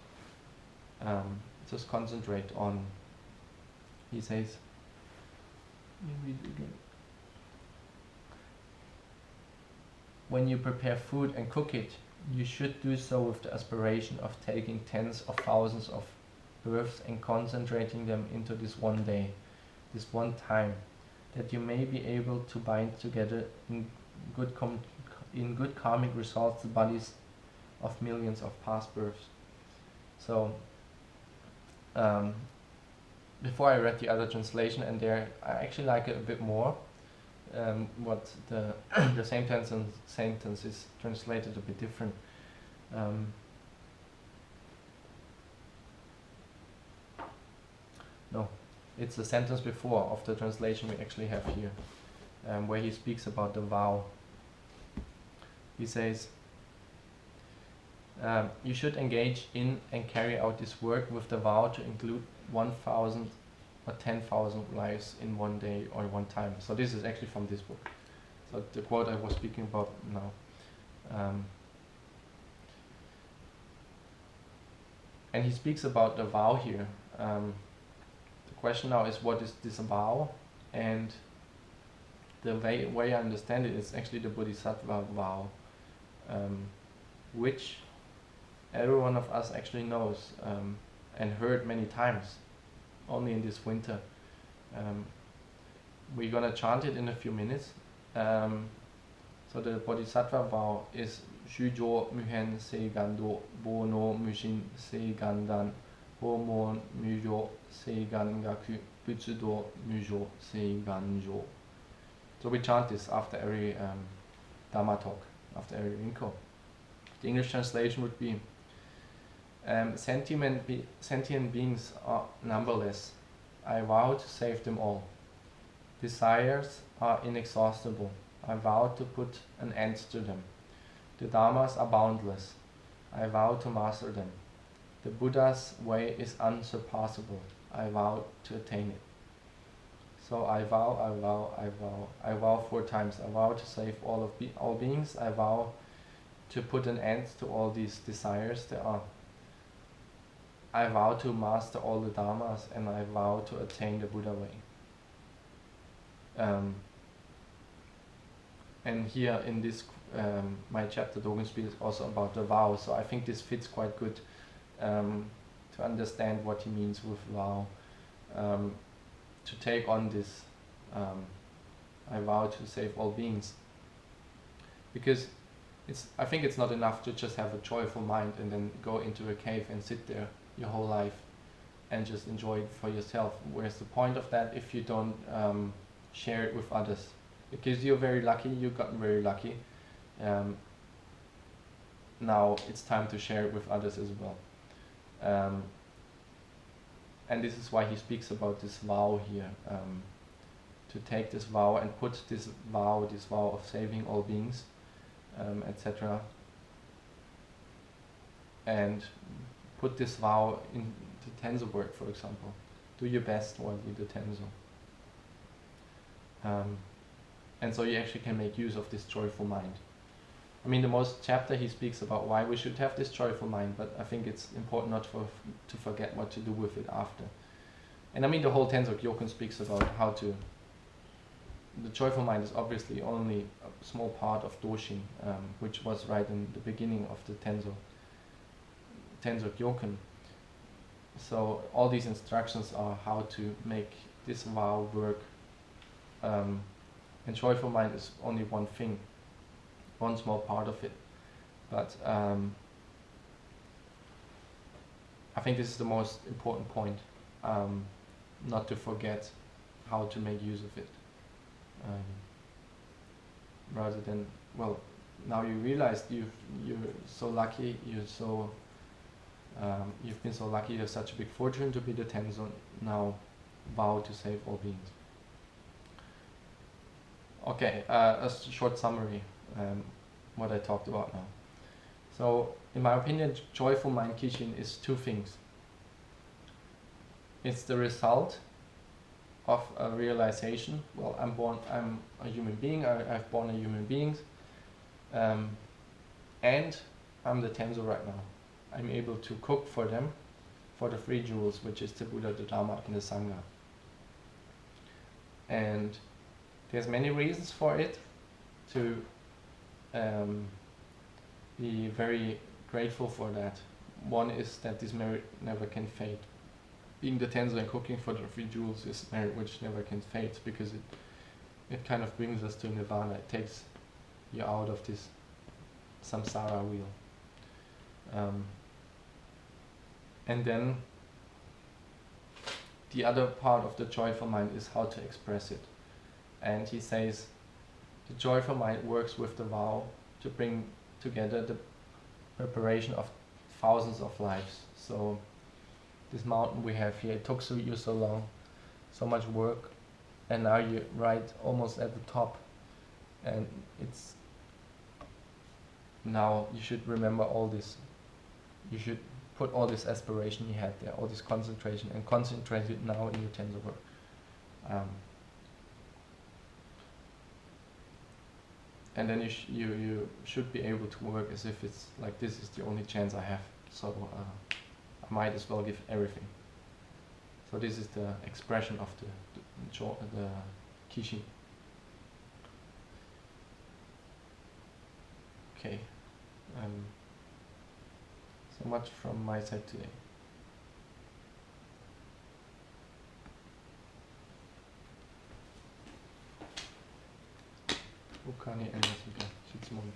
Just concentrate on, he says, when you prepare food and cook it, you should do so with the aspiration of taking tens of thousands of births and concentrating them into this one day, this one time, that you may be able to bind together in good karmic results the bodies of millions of past births. So before I read the other translation, and there I actually like it a bit more. What the the same sentence is translated a bit different. No, it's the sentence before of the translation we actually have here, where he speaks about the vow. He says, you should engage in and carry out this work with the vow to include 1,000 or 10,000 lives in one day or one time. So this is actually from this book. So the quote I was speaking about now. And he speaks about the vow here. The question now is, what is this vow? And the way I understand it is actually the Bodhisattva vow, which every one of us actually knows and heard many times, only in this winter. We're gonna chant it in a few minutes. So the Bodhisattva vow is Shujo Muhen Se Gando Bono Mushin Se Gandan Homon Mujo Se Gangaku Butsudo Mujo Se Ganjo. So we chant this after every Dhamma talk, after every Rinko. The English translation would be, sentient beings are numberless. I vow to save them all. Desires are inexhaustible. I vow to put an end to them. The Dharmas are boundless. I vow to master them. The Buddha's way is unsurpassable. I vow to attain it. So I vow, I vow, I vow. I vow 4 times. I vow to save all beings. I vow to put an end to all these desires there are. I vow to master all the Dharmas, and I vow to attain the Buddha way. And here in this, my chapter, Dogen speaks also about the vow, so I think this fits quite good to understand what he means with vow. To take on this, I vow to save all beings. Because I think it's not enough to just have a joyful mind and then go into a cave and sit there your whole life and just enjoy it for yourself. Where's the point of that if you don't share it with others? Because you're very lucky, you've gotten very lucky. Now it's time to share it with others as well. And this is why he speaks about this vow here. To take this vow and put this vow of saving all beings, etc. And put this vow into Tenzo work, for example. Do your best while you do Tenzo. And so you actually can make use of this joyful mind. I mean, the most chapter he speaks about why we should have this joyful mind, but I think it's important not to forget what to do with it after. And I mean, the whole Tenzo Kyokun speaks about how to... The joyful mind is obviously only a small part of Doshin, which was right in the beginning of the Tenzo Kyokun. So all these instructions are how to make this vow work. And joyful mind is only one thing, one small part of it. But I think this is the most important point, not to forget how to make use of it. Rather than, well, now you realize you're so lucky, you've been so lucky, you have such a big fortune to be the Tenzo, now vow to save all beings. Okay, a short summary, what I talked about now. So, in my opinion, joyful mind Kishin is 2 things. It's the result of a realization. Well, I'm a human being, I've born a human being, and I'm the Tenzo right now. I'm able to cook for them, for the 3 jewels, which is the Buddha, the Dharma, and the Sangha. And there's many reasons for it, to be very grateful for that. One is that this merit never can fade. Being the Tenzo and cooking for the 3 jewels is merit which never can fade, because it kind of brings us to nirvana. It takes you out of this samsara wheel. And then the other part of the joyful mind is how to express it. And he says the joyful mind works with the vow to bring together the preparation of thousands of lives. So this mountain we have here, it took you so long, so much work, and now you're right almost at the top, and it's now you should remember all this. You should put all this aspiration you had there, all this concentration, and concentrate it now in your Tenzo work. And then you should be able to work as if it's like this is the only chance I have, so I might as well give everything. So this is the expression of the Kishin. Okay, so much from my side today. Ukani and Yasuda, Shitsumon.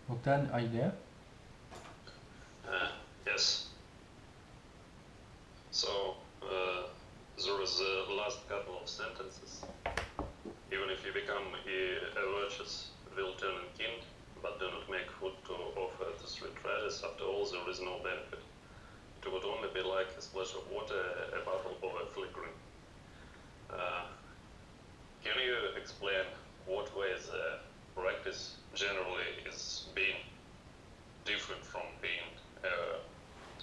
Bogdan, are you there? Yes. So, there is the last couple of sentences. Even if you become a virtuous, will turn in king, but do not make food to offer to 3 treasures, after all there is no benefit. It would only be like a splash of water, a bubble, or a flickering. Can you explain what way the practice generally is being different from being a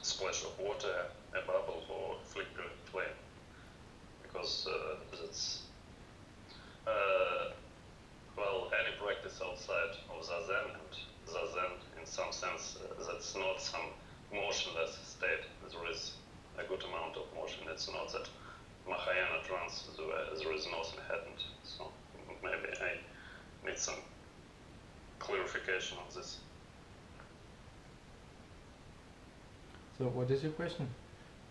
splash of water, a bubble, or flickering flame? Because that's well, any practice outside of Zazen, and Zazen in some sense that's not some motionless state. There is a good amount of motion. It's not that Mahayana trance where there is nothing happened. So maybe I need some clarification on this. So what is your question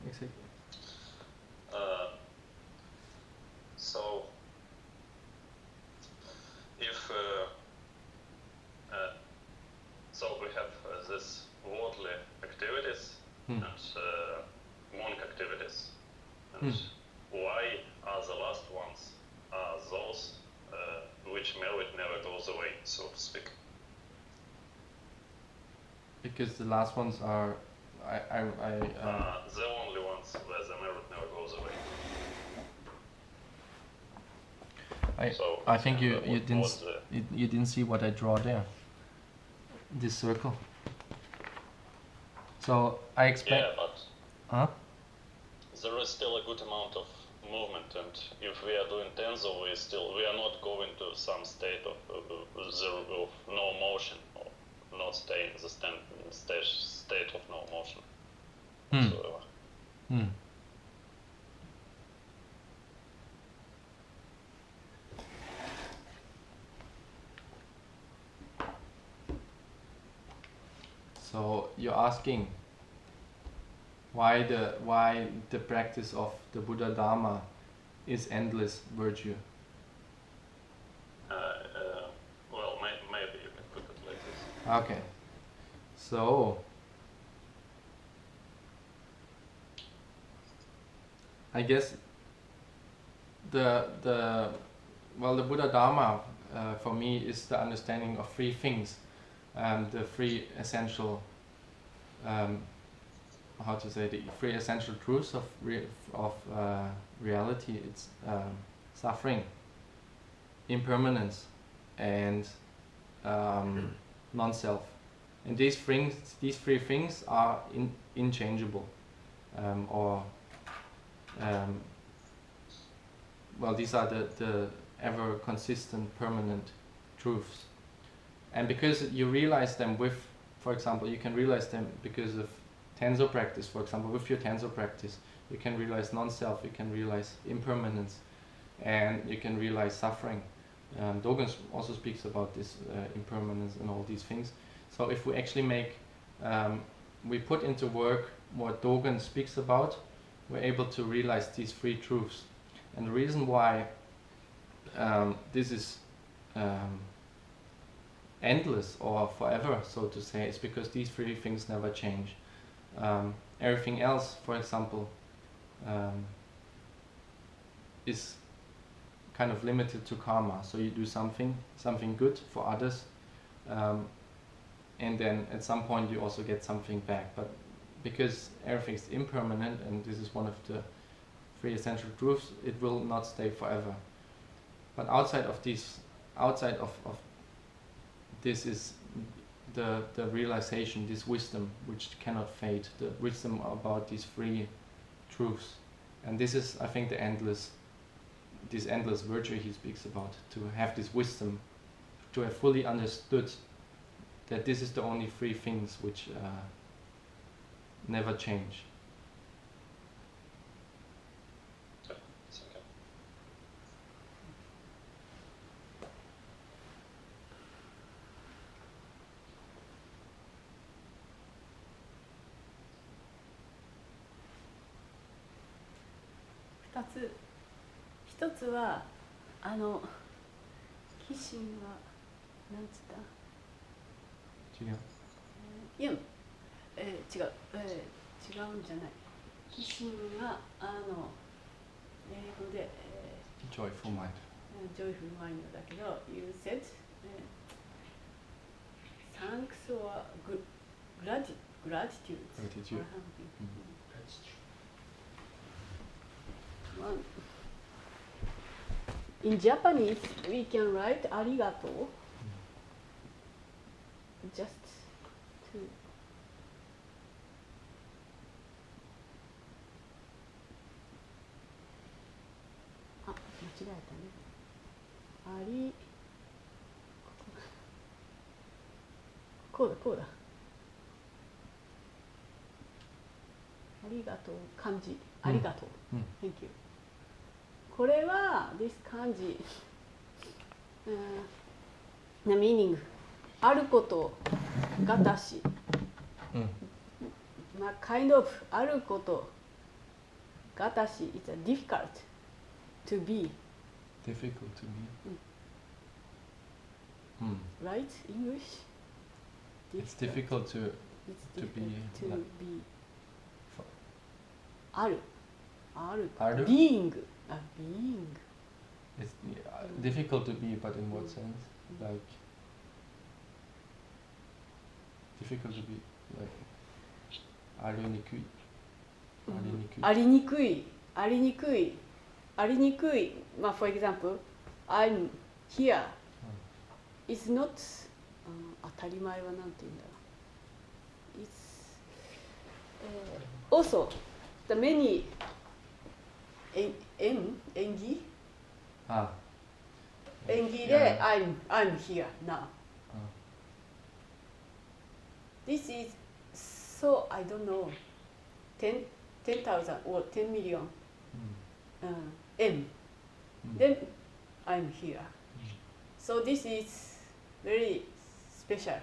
exactly? So if so we have this worldly activities and monk activities, and why are the last ones those which merit never goes away, so to speak? Because the last ones are the only ones where the merit never goes away. I think you didn't see what I draw there. This circle. So I expect. Yeah, but there is still a good amount of movement, and if we are doing Tenzo, we are not going to some state of no motion, or not staying in the state of no motion whatsoever. So you're asking why the practice of the Buddha Dharma is endless virtue. Well, maybe you can put it like this. Okay. So I guess the Buddha Dharma for me is the understanding of 3 things. The 3 essential, the 3 essential truths of reality. It's suffering, impermanence, and non-self. And these 3 things are inchangeable, well, these are the ever consistent, permanent truths. And because you realize them with, for example, you can realize them because of Tenzo practice, for example, with your Tenzo practice, you can realize non-self, you can realize impermanence, and you can realize suffering. Dogen also speaks about this impermanence and all these things. So if we actually make, we put into work what Dogen speaks about, we're able to realize these three truths. And the reason why this is endless or forever, so to say, is because these three things never change. Everything else, for example, is kind of limited to karma. So you do something good for others, and then at some point you also get something back. But because everything is impermanent, and this is one of the three essential truths, it will not stay forever. But outside of this is the realization, this wisdom which cannot fade, the wisdom about these three truths. And this is, I think, this endless virtue he speaks about, to have this wisdom, to have fully understood that this is the only three things which never change. It's okay. 2つ、1つは寄進はなんつった？違う。違う、違うんじゃない。寄進は英語で、joyful mind. joyful mind だけど、you said thanks or gratitude or something. One. In Japanese, we can write arigato just to間違えたね。こうだ。ありがとう漢字、ありがとう。Thank you. これは this 漢字、the meaning あることがたし、まあ kind of あることがたし it's a difficult to be. Difficult to be. Right? English? It's difficult to be.ある being. Being. It's difficult to be, but in what sense? Like difficult to be, like ありにくい。まあ for example, I'm here. It's not 当たり前はなんて言うんだろう。It's also the many 演技で I'm here now. This is so I don't know 10,000 or 10 million M. Then I'm here. So this is very special.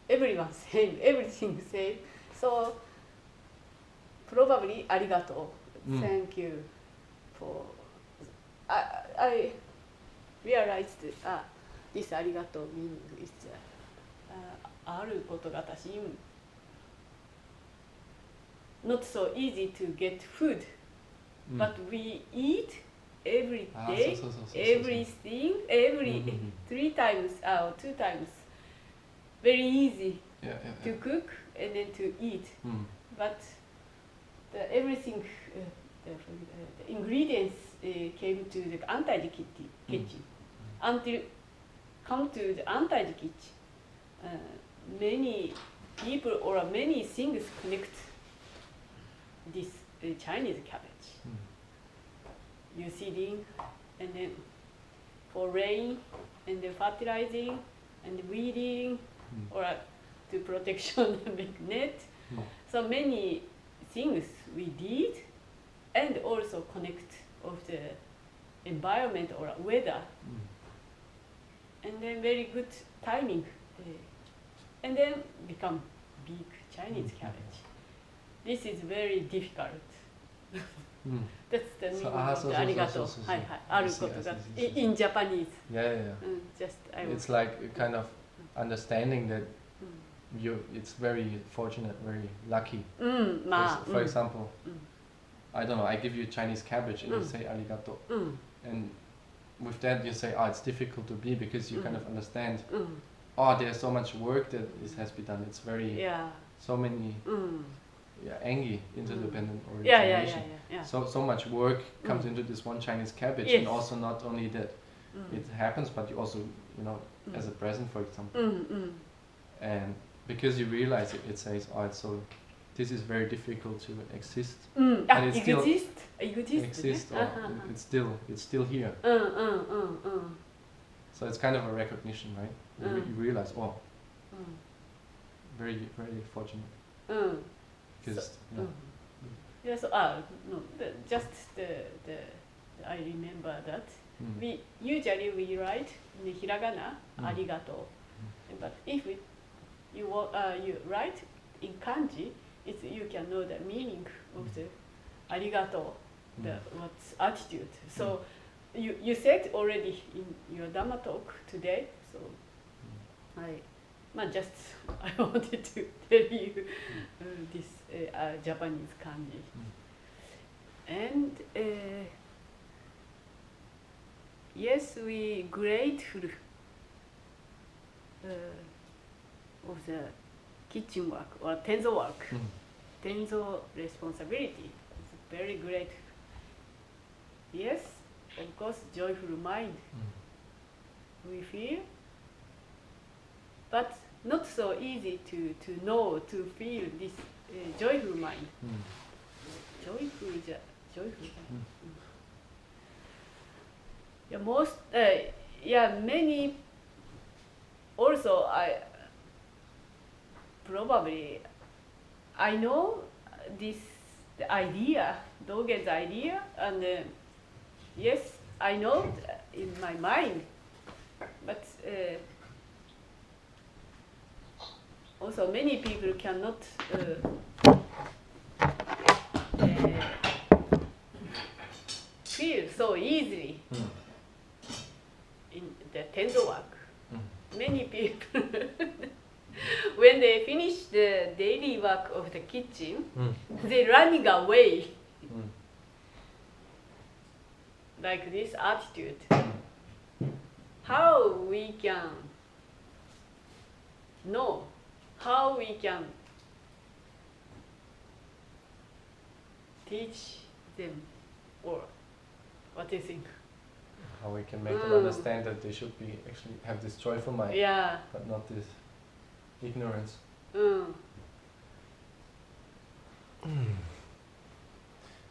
Everyone same, everything same. So probably ありがとう。Thank you for. I realized this ありがとう meaning is あることが私 not so easy to get food, but we eat every day, everything, every 3 times or 2 times. Very easy to cook and then to eat, but everything, the ingredients came to the antaiji kitchen. Until come to the antaiji kitchen, many people or many things connect this Chinese cabbage. You seeding, and then for rain and the fertilizing and weeding or to protection make net. So many things we did, and also connect of the environment or weather, and then very good timing, and then become big Chinese cabbage. This is very difficult. That's the meaning of the arigato. Aru koto ga in Japanese. Just it's like a kind of understanding that it's very fortunate, very lucky. For example, I don't know, I give you Chinese cabbage and you say arigato. And with that you say, it's difficult to be, because you kind of understand, there's so much work that has been done. It's very, so many, Engi, interdependent orientation. So much work comes into this one Chinese cabbage, and also not only that it happens, but you also, as a present, for example. And because you realize it says, this is very difficult to exist. And it still exists, or it's still here. So it's kind of a recognition, right? You realize, very, very fortunate. I remember that. We usually write in the hiragana arigato, but if you write in kanji, you can know the meaning of the arigato, what's attitude. So you said already in your Dhamma talk today. So I wanted to tell you this Japanese kanji. And yes, we grateful of the kitchen work or Tenzo work. Tenzo responsibility is very great. Yes, of course, joyful mind we feel, but not so easy to know, to feel this joyful mind. Joyful. Many. Also, I know the idea, Dogen's idea, and yes, I know in my mind, but also many people cannot feel so easily in the Tenzo work. Many people, when they finish the daily work of the kitchen, they're running away. Like this attitude. How we can know, how we can teach them, or what do you think? How we can make them understand that they should be actually have this joyful mind, but not this ignorance.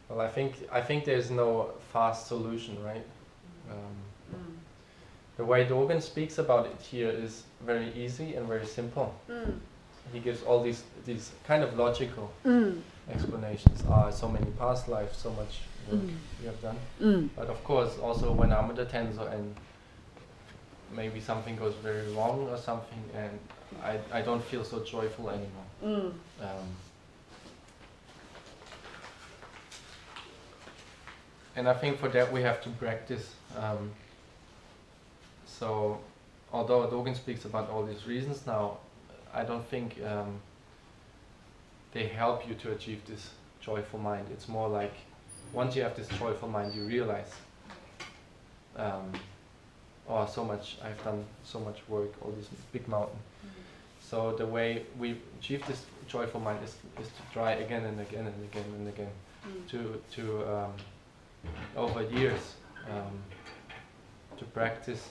Well, I think there's no fast solution, right? The way Dogen speaks about it here is very easy and very simple. He gives all these kind of logical explanations. So many past lives, so much work we have done. But of course, also when I'm at the Tenzo and maybe something goes very wrong or something, and I don't feel so joyful anymore. And I think for that we have to practice. So, although Dogen speaks about all these reasons now, I don't think they help you to achieve this joyful mind. It's more like, once you have this joyful mind, you realize, so much, I've done so much work, all this big mountain. So the way we achieve this joyful mind is to try again and again and again and again, to over years, to practice.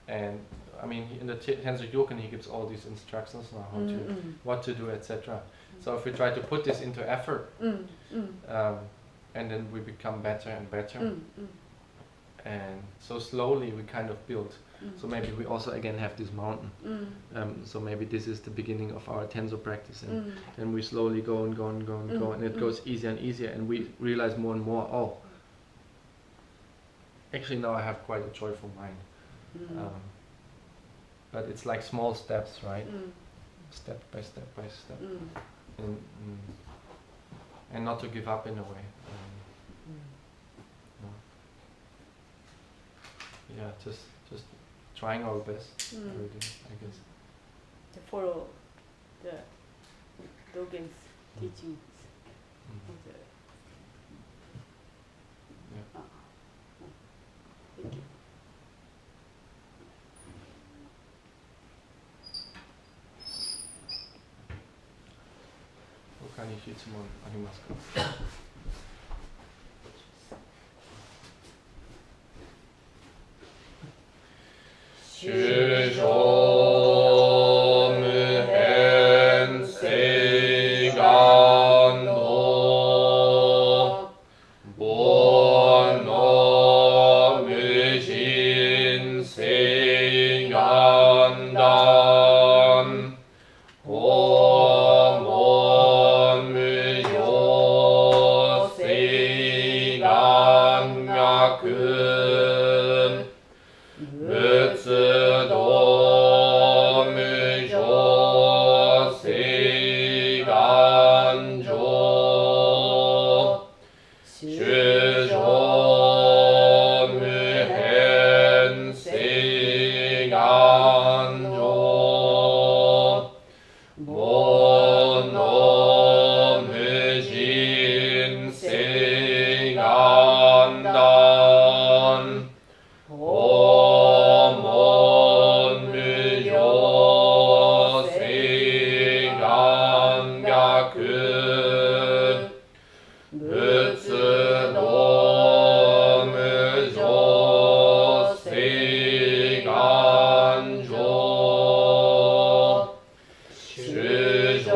And I mean, in the Tenzo Kyokun, he gives all these instructions on how to, what to do, etc. So if we try to put this into effort, and then we become better and better, and so slowly we kind of build. So maybe we also again have this mountain. So maybe this is the beginning of our Tenzo practice, and then we slowly go and go and go and go, and it goes easier and easier, and we realize more and more, oh, actually now I have quite a joyful mind. But it's like small steps, right? Step by step by step, and not to give up in a way. No. Yeah, just trying our best every day, I guess. To follow the Dogen's teachings. Yeah. Thank you. 他に質問ありますか？修正無変性願の煩悩無人性願断訪問無常性願学仏道無常性願上修正無変性願上煩悩無人性願断訪問無常性願学仏道無常性願上修正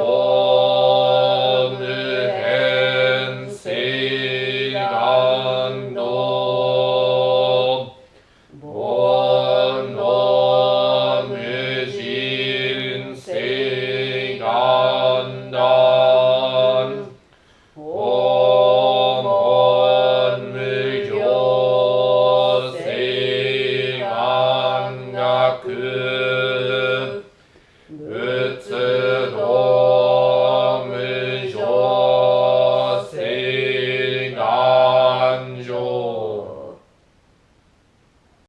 無変性願道煩悩無人性願断訪問無常性願学